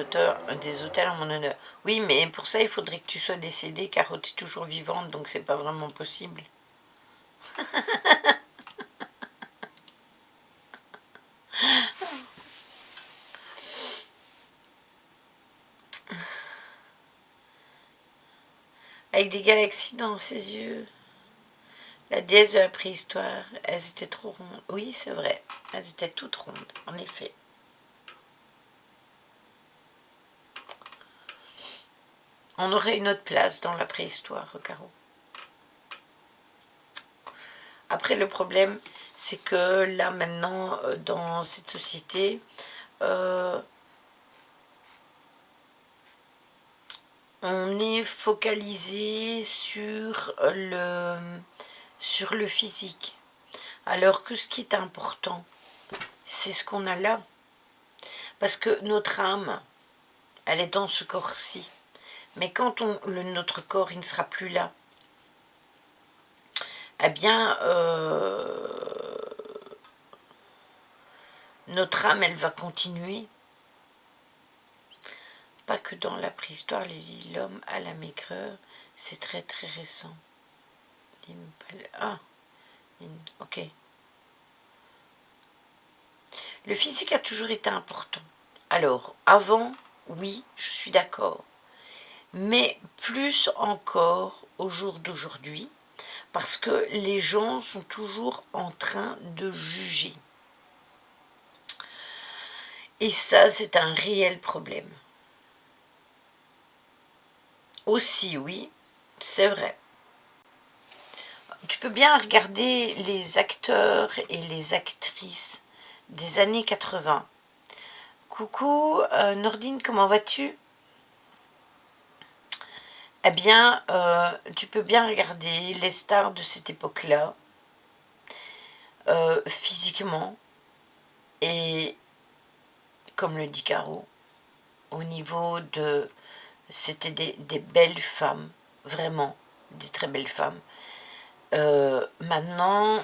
autels en mon honneur. Oui, mais pour ça, il faudrait que tu sois décédée, car tu es toujours vivante, donc c'est pas vraiment possible. Avec des galaxies dans ses yeux. La déesse de la préhistoire, elles étaient trop rondes. Oui, c'est vrai, elles étaient toutes rondes, en effet. On aurait une autre place dans la préhistoire, Caro. Après, le problème, c'est que là, maintenant, dans cette société, on est focalisé sur le physique. Alors que ce qui est important, c'est ce qu'on a là. Parce que notre âme, elle est dans ce corps-ci. Mais quand notre corps, il ne sera plus là, eh bien, notre âme, elle va continuer. Pas que dans la préhistoire, l'homme à la maigreur, c'est très très récent. Ah, ok. Le physique a toujours été important. Alors, avant, oui, je suis d'accord. Mais plus encore au jour d'aujourd'hui, parce que les gens sont toujours en train de juger. Et ça, c'est un réel problème. Aussi, oui, c'est vrai. Tu peux bien regarder les acteurs et les actrices des années 80. Coucou, Nordine, comment vas-tu? Eh bien, tu peux bien regarder les stars de cette époque-là, physiquement, et comme le dit Caro, au niveau de... C'était des belles femmes, vraiment, des très belles femmes. Maintenant,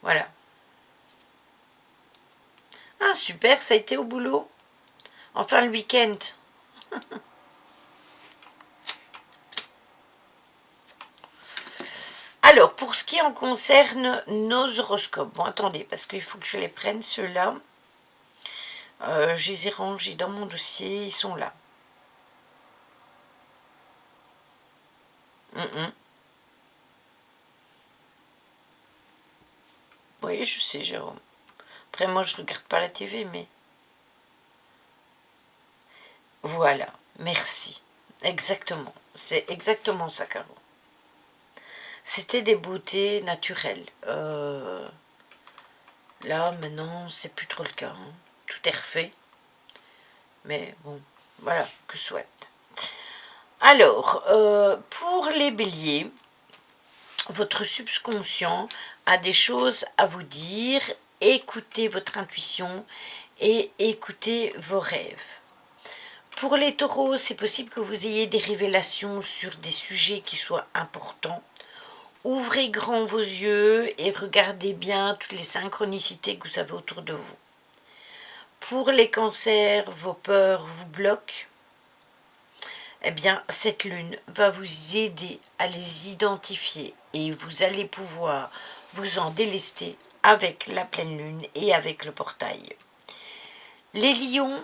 voilà. Ah, super, ça a été au boulot. Enfin, le week-end. Alors, pour ce qui en concerne nos horoscopes, bon, attendez, parce qu'il faut que je les prenne, ceux-là. Je les ai rangés dans mon dossier, ils sont là. Oui, je sais, Jérôme. Après, moi, je regarde pas la TV, mais... Voilà, merci. Exactement. C'est exactement ça, Caro. C'était des beautés naturelles. Là, maintenant, c'est plus trop le cas. Hein. Tout est refait. Mais bon, voilà, que souhaite. Alors, pour les béliers, votre subconscient a des choses à vous dire. Écoutez votre intuition et écoutez vos rêves. Pour les taureaux, c'est possible que vous ayez des révélations sur des sujets qui soient importants. Ouvrez grand vos yeux et regardez bien toutes les synchronicités que vous avez autour de vous. Pour les cancers, vos peurs vous bloquent. Eh bien, cette lune va vous aider à les identifier et vous allez pouvoir vous en délester avec la pleine lune et avec le portail. Les lions,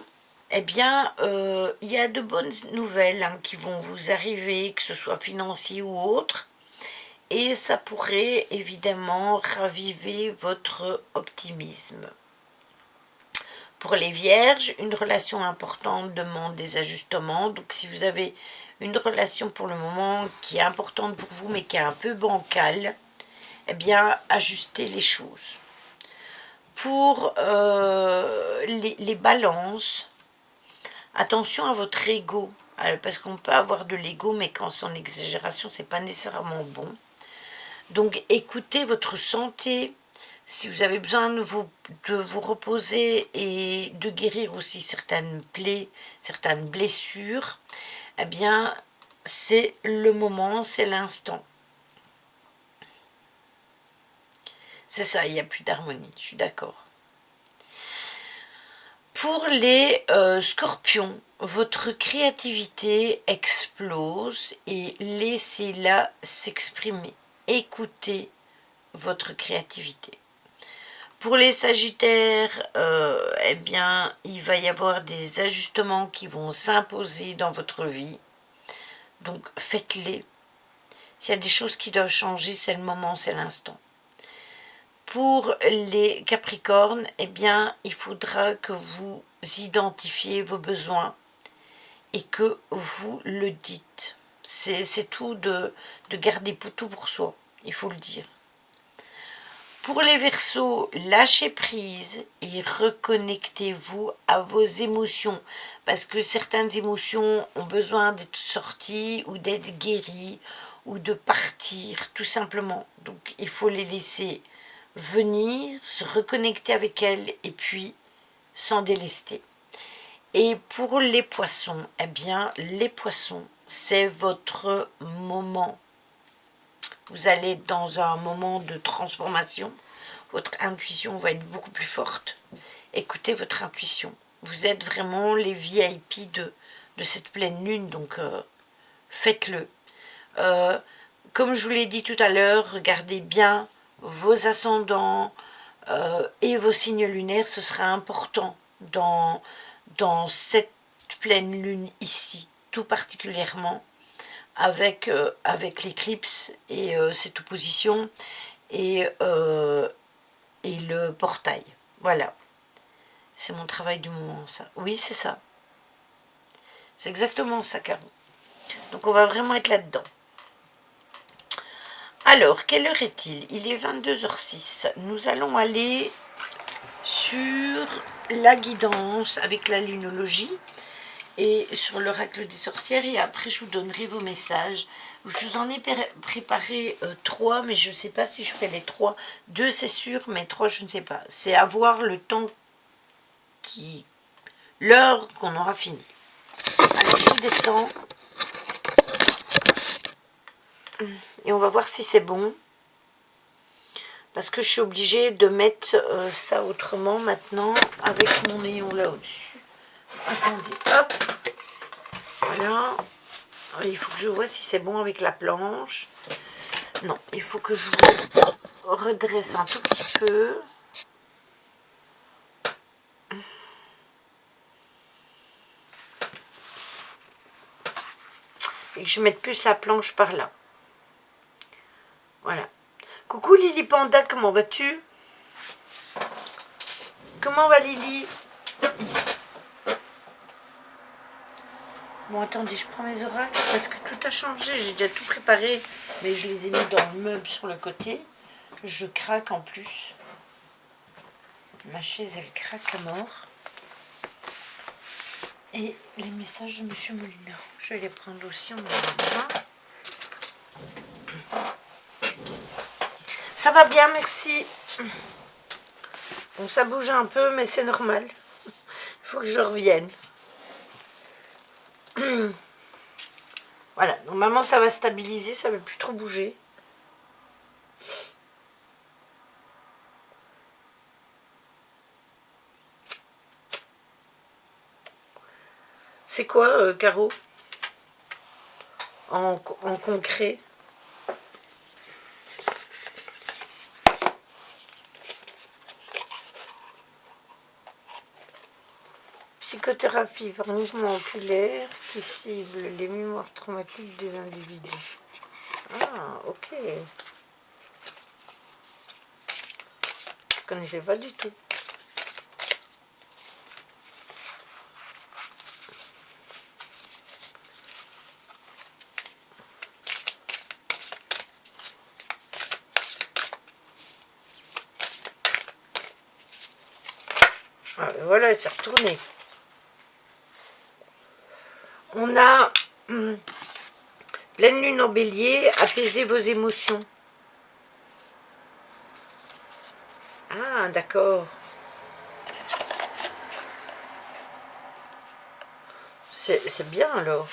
eh bien, il y a de bonnes nouvelles qui vont vous arriver, que ce soit financier ou autre, et ça pourrait évidemment raviver votre optimisme. Pour les vierges, une relation importante demande des ajustements. Donc si vous avez une relation pour le moment qui est importante pour vous mais qui est un peu bancale, eh bien ajustez les choses. Pour les balances, attention à votre ego. Parce qu'on peut avoir de l'ego mais quand c'est en exagération, c'est pas nécessairement bon. Donc écoutez votre santé. Si vous avez besoin de vous reposer et de guérir aussi certaines plaies, certaines blessures, eh bien, c'est le moment, c'est l'instant. C'est ça, il n'y a plus d'harmonie, je suis d'accord. Pour les scorpions, votre créativité explose et laissez-la s'exprimer. Écoutez votre créativité. Pour les sagittaires, eh bien, il va y avoir des ajustements qui vont s'imposer dans votre vie. Donc, faites-les. S'il y a des choses qui doivent changer, c'est le moment, c'est l'instant. Pour les capricornes, eh bien, il faudra que vous identifiez vos besoins et que vous le dites. C'est tout de garder tout pour soi, il faut le dire. Pour les Verseaux, lâchez prise et reconnectez-vous à vos émotions, parce que certaines émotions ont besoin d'être sorties ou d'être guéries ou de partir tout simplement. Donc il faut les laisser venir, se reconnecter avec elles et puis s'en délester. Et pour les poissons, eh bien les poissons, c'est votre moment. Vous allez être dans un moment de transformation. Votre intuition va être beaucoup plus forte. Écoutez votre intuition. Vous êtes vraiment les VIP de cette pleine lune, donc faites-le. Comme je vous l'ai dit tout à l'heure, regardez bien vos ascendants et vos signes lunaires. Ce sera important dans cette pleine lune ici, tout particulièrement avec l'éclipse et cette opposition et le portail. Voilà, c'est mon travail du moment, ça. Oui, c'est ça. C'est exactement ça, Caro. Donc on va vraiment être là-dedans. Alors, quelle heure est-il? Il est 22h06. Nous allons aller sur la guidance avec la lunologie et sur l'oracle des sorcières, et après je vous donnerai vos messages. Je vous en ai préparé 3, mais je ne sais pas si je ferai les 3. 2 c'est sûr, mais 3 je ne sais pas. C'est à voir le temps l'heure qu'on aura fini. Alors je descends et on va voir si c'est bon, parce que je suis obligée de mettre ça autrement maintenant avec mon néon là au-dessus. Attendez, hop, voilà. Il faut que je vois si c'est bon avec la planche. Non, il faut que je vous redresse un tout petit peu. Et que je mette plus la planche par là. Voilà. Coucou Lily Panda, comment vas-tu? Comment va Lily? Bon, attendez, je prends mes oracles parce que tout a changé. J'ai déjà tout préparé, mais je les ai mis dans le meuble sur le côté. Je craque en plus. Ma chaise, elle craque à mort. Et les messages de Monsieur Molina, je vais les prendre aussi en même temps. Ça va bien, merci. Bon, ça bouge un peu, mais c'est normal. Il faut que je revienne. Voilà, normalement ça va stabiliser, ça ne va plus trop bouger. C'est quoi, Caro? En concret? Psychothérapie par mouvement oculaire qui cible les mémoires traumatiques des individus. Ah, ok. Je ne connaissais pas du tout. Ah, ben voilà, c'est retourné. On a pleine lune en bélier, apaisez vos émotions. Ah, d'accord. C'est bien alors.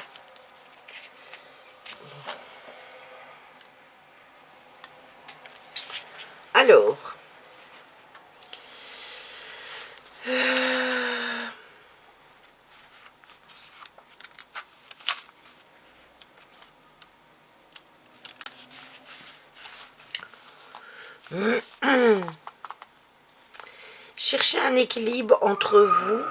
Alors. Cherchez un équilibre entre vous.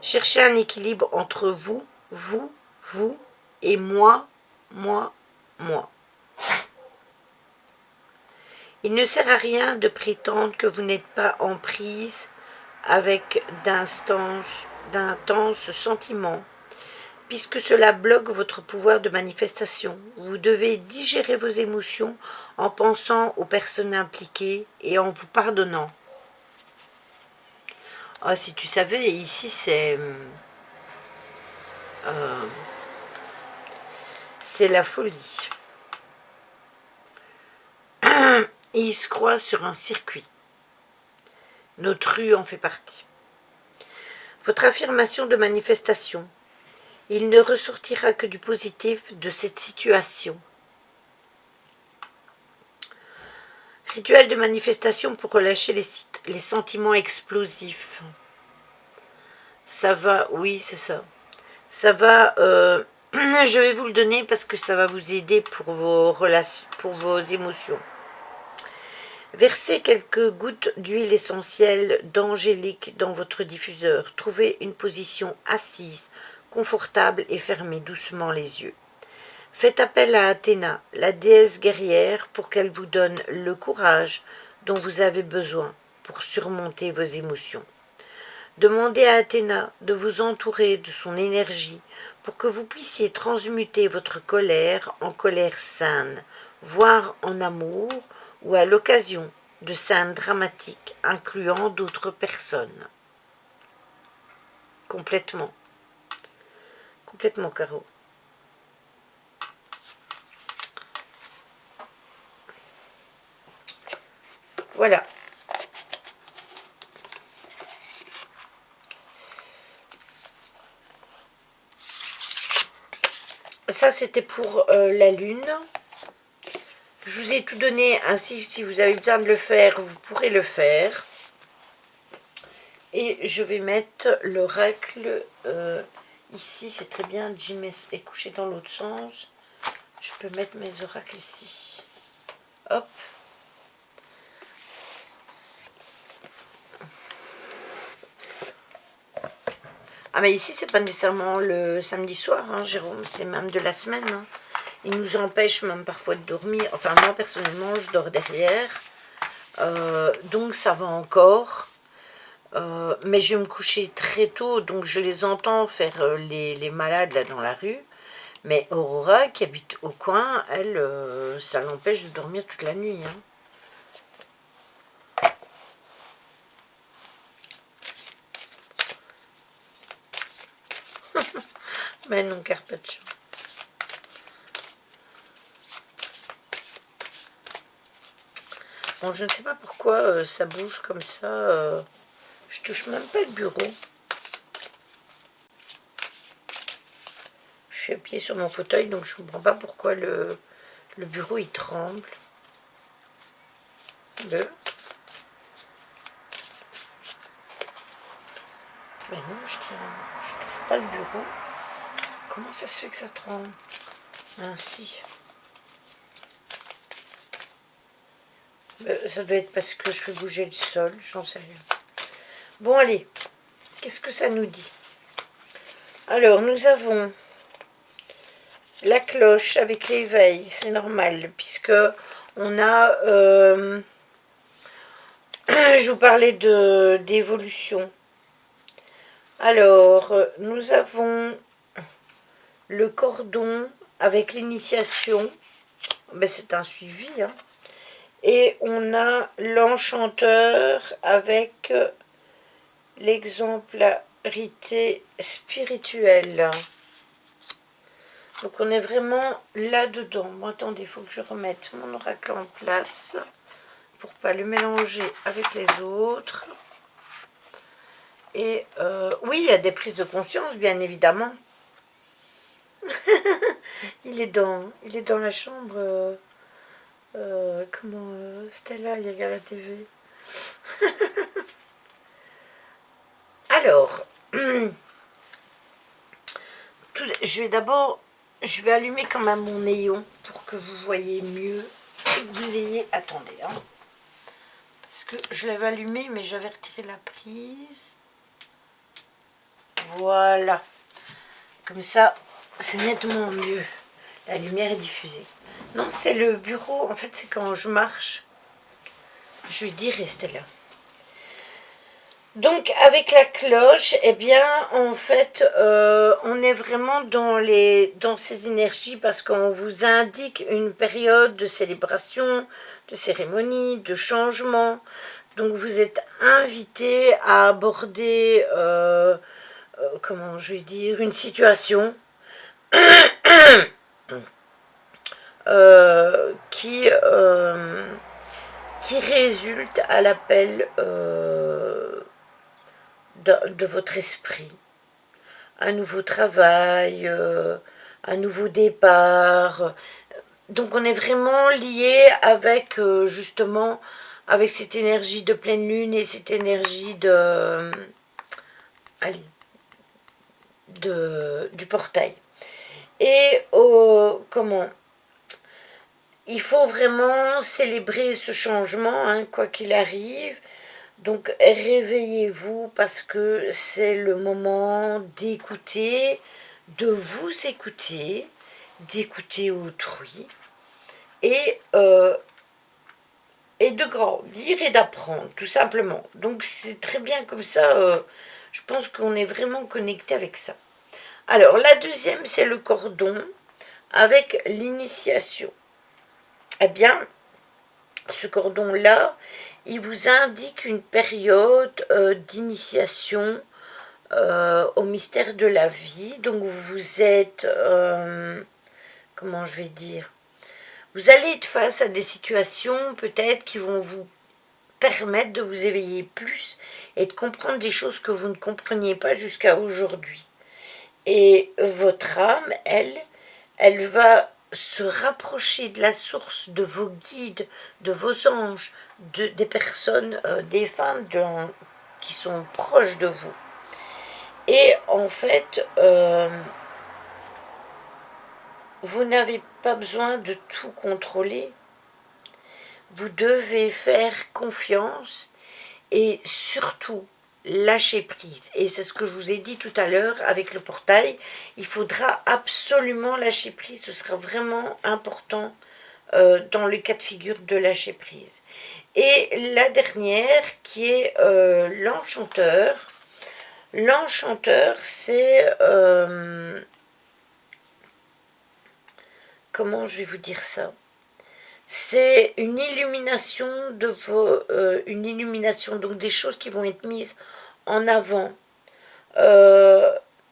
Cherchez un équilibre entre vous, vous et moi. Il ne sert à rien de prétendre que vous n'êtes pas en prise avec d'intenses sentiments, puisque cela bloque votre pouvoir de manifestation. Vous devez digérer vos émotions en pensant aux personnes impliquées et en vous pardonnant. Ah, si tu savais, ici c'est la folie. Il se croise sur un circuit. Notre rue en fait partie. Votre affirmation de manifestation. Il ne ressortira que du positif de cette situation. Rituel de manifestation pour relâcher les sentiments explosifs. Ça va, oui, c'est ça. Ça va, je vais vous le donner parce que ça va vous aider pour vos émotions. Versez quelques gouttes d'huile essentielle d'angélique dans votre diffuseur. Trouvez une position assise, confortable et fermez doucement les yeux. Faites appel à Athéna, la déesse guerrière, pour qu'elle vous donne le courage dont vous avez besoin pour surmonter vos émotions. Demandez à Athéna de vous entourer de son énergie pour que vous puissiez transmuter votre colère en colère saine, voire en amour ou à l'occasion de scènes dramatiques incluant d'autres personnes. Complètement. Complètement, Caro. Voilà. Ça, c'était pour la lune. Je vous ai tout donné, ainsi si vous avez besoin de le faire, vous pourrez le faire. Et je vais mettre l'oracle ici, c'est très bien. Jim est couché dans l'autre sens. Je peux mettre mes oracles ici. Hop. Ah mais ici, c'est pas nécessairement le samedi soir, hein, Jérôme, c'est même de la semaine. Hein. Il nous empêche même parfois de dormir. Enfin, moi, personnellement, je dors derrière. Donc, ça va encore. Mais je vais me coucher très tôt, donc je les entends faire les malades là dans la rue. Mais Aurora, qui habite au coin, elle, ça l'empêche de dormir toute la nuit. Hein. Mais non, Carpaccio. Bon, je ne sais pas pourquoi ça bouge comme ça. Je touche même pas le bureau. Je suis appuyée sur mon fauteuil, donc je ne comprends pas pourquoi le bureau il tremble. Mais non, je touche pas le bureau. Comment ça se fait que ça tremble ainsi? Ça doit être parce que je fais bouger le sol, j'en sais rien. Bon, allez, qu'est-ce que ça nous dit? Alors, nous avons la cloche avec l'éveil, c'est normal, puisque on a... je vous parlais d'évolution. Alors, nous avons le cordon avec l'initiation. Ben, c'est un suivi, hein. Et on a l'enchanteur avec l'exemplarité spirituelle. Donc on est vraiment là-dedans. Bon, attendez, il faut que je remette mon oracle en place pour pas le mélanger avec les autres. Et oui, il y a des prises de conscience, bien évidemment. il est dans la chambre. Stella, il regarde la TV. Alors, je vais allumer quand même mon néon pour que vous voyez mieux et que vous ayez... Attendez, hein. Parce que je l'avais allumé, mais j'avais retiré la prise. Voilà. Comme ça, c'est nettement mieux. La lumière est diffusée. Non, c'est le bureau. En fait, c'est quand je marche. Je lui dis restez là. Donc avec la cloche, eh bien en fait on est vraiment dans ces énergies parce qu'on vous indique une période de célébration, de cérémonie, de changement. Donc vous êtes invité à aborder, comment je vais dire, une situation qui résulte à l'appel de votre esprit. Un nouveau travail, un nouveau départ. Donc on est vraiment lié avec justement avec cette énergie de pleine lune et cette énergie allez, du portail. Et comment il faut vraiment célébrer ce changement, hein, quoi qu'il arrive. Donc réveillez-vous parce que c'est le moment d'écouter, de vous écouter, d'écouter autrui et de grandir et d'apprendre, tout simplement. Donc c'est très bien comme ça, je pense qu'on est vraiment connecté avec ça. Alors la deuxième, c'est le cordon avec l'initiation. Eh bien, ce cordon-là, il vous indique une période d'initiation au mystère de la vie. Donc vous êtes, comment je vais dire, vous allez être face à des situations peut-être qui vont vous permettre de vous éveiller plus et de comprendre des choses que vous ne compreniez pas jusqu'à aujourd'hui. Et votre âme, elle va se rapprocher de la source, de vos guides, de vos anges, des personnes défuntes qui sont proches de vous. Et en fait, vous n'avez pas besoin de tout contrôler. Vous devez faire confiance et surtout lâcher prise. Et c'est ce que je vous ai dit tout à l'heure avec le portail. Il faudra absolument lâcher prise. Ce sera vraiment important dans le cas de figure de lâcher prise. Et la dernière qui est l'enchanteur. L'enchanteur, c'est... comment je vais vous dire ça? C'est une illumination une illumination, donc des choses qui vont être mises en avant.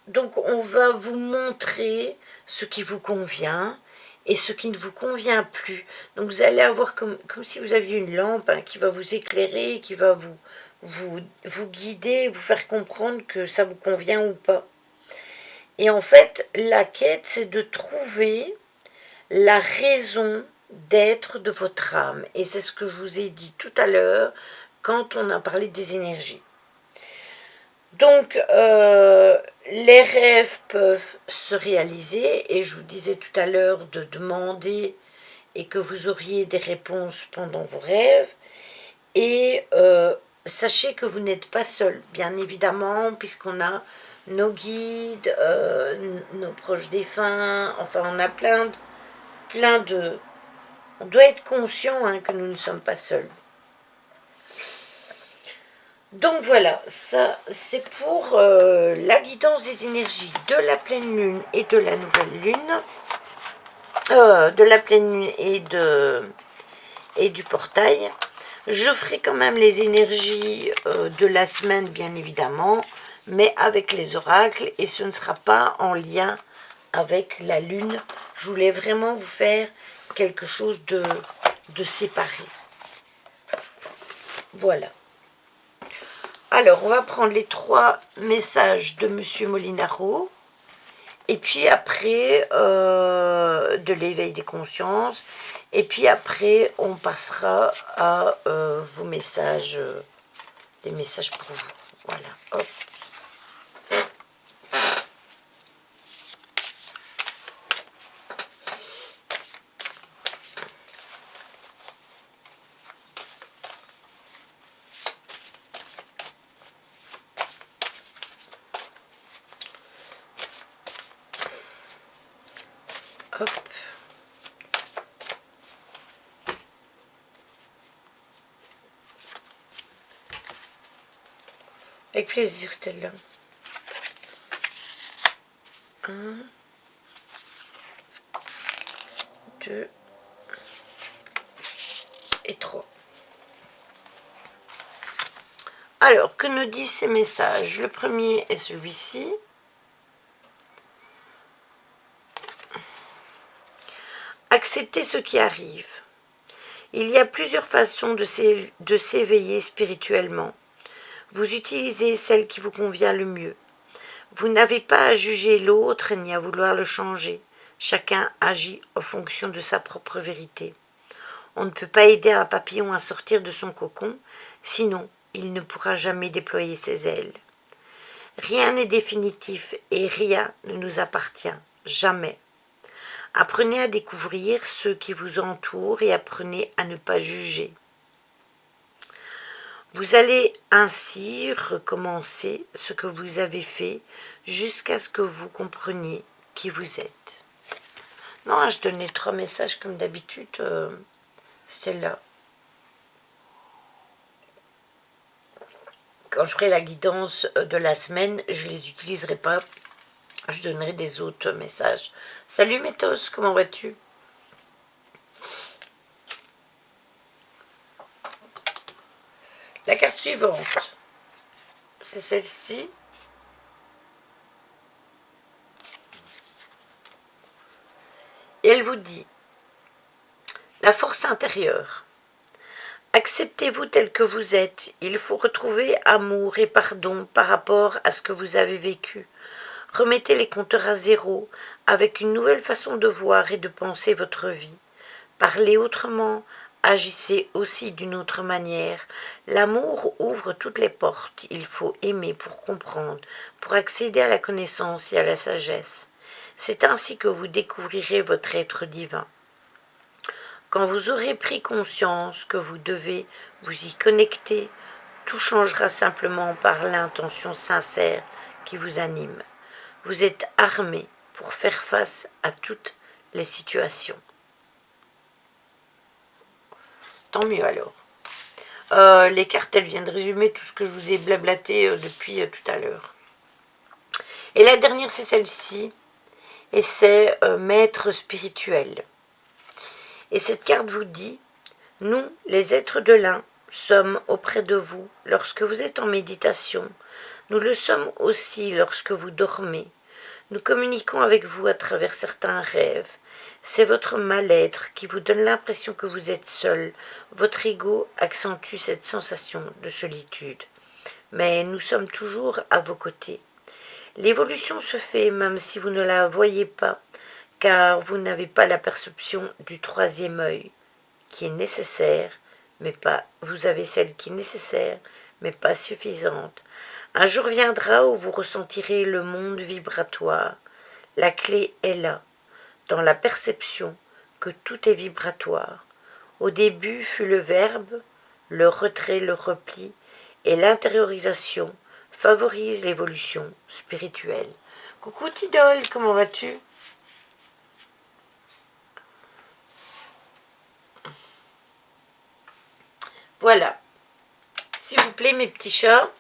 Donc on va vous montrer ce qui vous convient et ce qui ne vous convient plus. Donc vous allez avoir comme si vous aviez une lampe, hein, qui va vous éclairer, qui va vous guider, vous faire comprendre que ça vous convient ou pas. Et en fait, la quête, c'est de trouver la raison d'être de votre âme. Et c'est ce que je vous ai dit tout à l'heure quand on a parlé des énergies. Donc, les rêves peuvent se réaliser, et je vous disais tout à l'heure de demander et que vous auriez des réponses pendant vos rêves. Et sachez que vous n'êtes pas seul, bien évidemment, puisqu'on a nos guides, nos proches défunts, enfin on a plein de... On doit être conscient, hein, que nous ne sommes pas seuls. Donc voilà, ça c'est pour la guidance des énergies de la pleine lune et de la nouvelle lune, de la pleine lune et du portail. Je ferai quand même les énergies de la semaine, bien évidemment, mais avec les oracles, et ce ne sera pas en lien avec la lune. Je voulais vraiment vous faire quelque chose de séparé. Voilà. Alors, on va prendre les 3 messages de Monsieur Molinaro. Et puis après, de l'éveil des consciences. Et puis après, on passera à vos messages, les messages pour vous. Voilà, hop. Hop. Avec plaisir, Stella. 1, 2 et 3. Alors, que nous disent ces messages? Le premier est celui-ci. Acceptez ce qui arrive. Il y a plusieurs façons de s'éveiller spirituellement. Vous utilisez celle qui vous convient le mieux. Vous n'avez pas à juger l'autre ni à vouloir le changer. Chacun agit en fonction de sa propre vérité. On ne peut pas aider un papillon à sortir de son cocon, sinon il ne pourra jamais déployer ses ailes. Rien n'est définitif et rien ne nous appartient, jamais. Apprenez à découvrir ceux qui vous entourent et apprenez à ne pas juger. Vous allez ainsi recommencer ce que vous avez fait jusqu'à ce que vous compreniez qui vous êtes. Non, je donnais 3 messages comme d'habitude, celle-là. Quand je ferai la guidance de la semaine, je ne les utiliserai pas. Je donnerai des autres messages. Salut Métos, comment vas-tu? La carte suivante, c'est celle-ci. Et elle vous dit, la force intérieure. Acceptez-vous tel que vous êtes. Il faut retrouver amour et pardon par rapport à ce que vous avez vécu. Remettez les compteurs à zéro avec une nouvelle façon de voir et de penser votre vie. Parlez autrement, agissez aussi d'une autre manière. L'amour ouvre toutes les portes. Il faut aimer pour comprendre, pour accéder à la connaissance et à la sagesse. C'est ainsi que vous découvrirez votre être divin. Quand vous aurez pris conscience que vous devez vous y connecter, tout changera simplement par l'intention sincère qui vous anime. Vous êtes armé pour faire face à toutes les situations. Tant mieux alors. Les cartes, elles viennent de résumer tout ce que je vous ai blablaté depuis tout à l'heure. Et la dernière, c'est celle-ci. Et c'est maître spirituel. Et cette carte vous dit, nous, les êtres de l'un, sommes auprès de vous lorsque vous êtes en méditation. Nous le sommes aussi lorsque vous dormez. Nous communiquons avec vous à travers certains rêves. C'est votre mal-être qui vous donne l'impression que vous êtes seul. Votre ego accentue cette sensation de solitude. Mais nous sommes toujours à vos côtés. L'évolution se fait même si vous ne la voyez pas, car vous n'avez pas la perception du troisième œil, qui est nécessaire, mais pas. Vous avez celle qui est nécessaire, mais pas suffisante. Un jour viendra où vous ressentirez le monde vibratoire. La clé est là, dans la perception que tout est vibratoire. Au début fut le verbe, le retrait, le repli, et l'intériorisation favorise l'évolution spirituelle. Coucou Tidol, comment vas-tu? Voilà. S'il vous plaît, mes petits chats,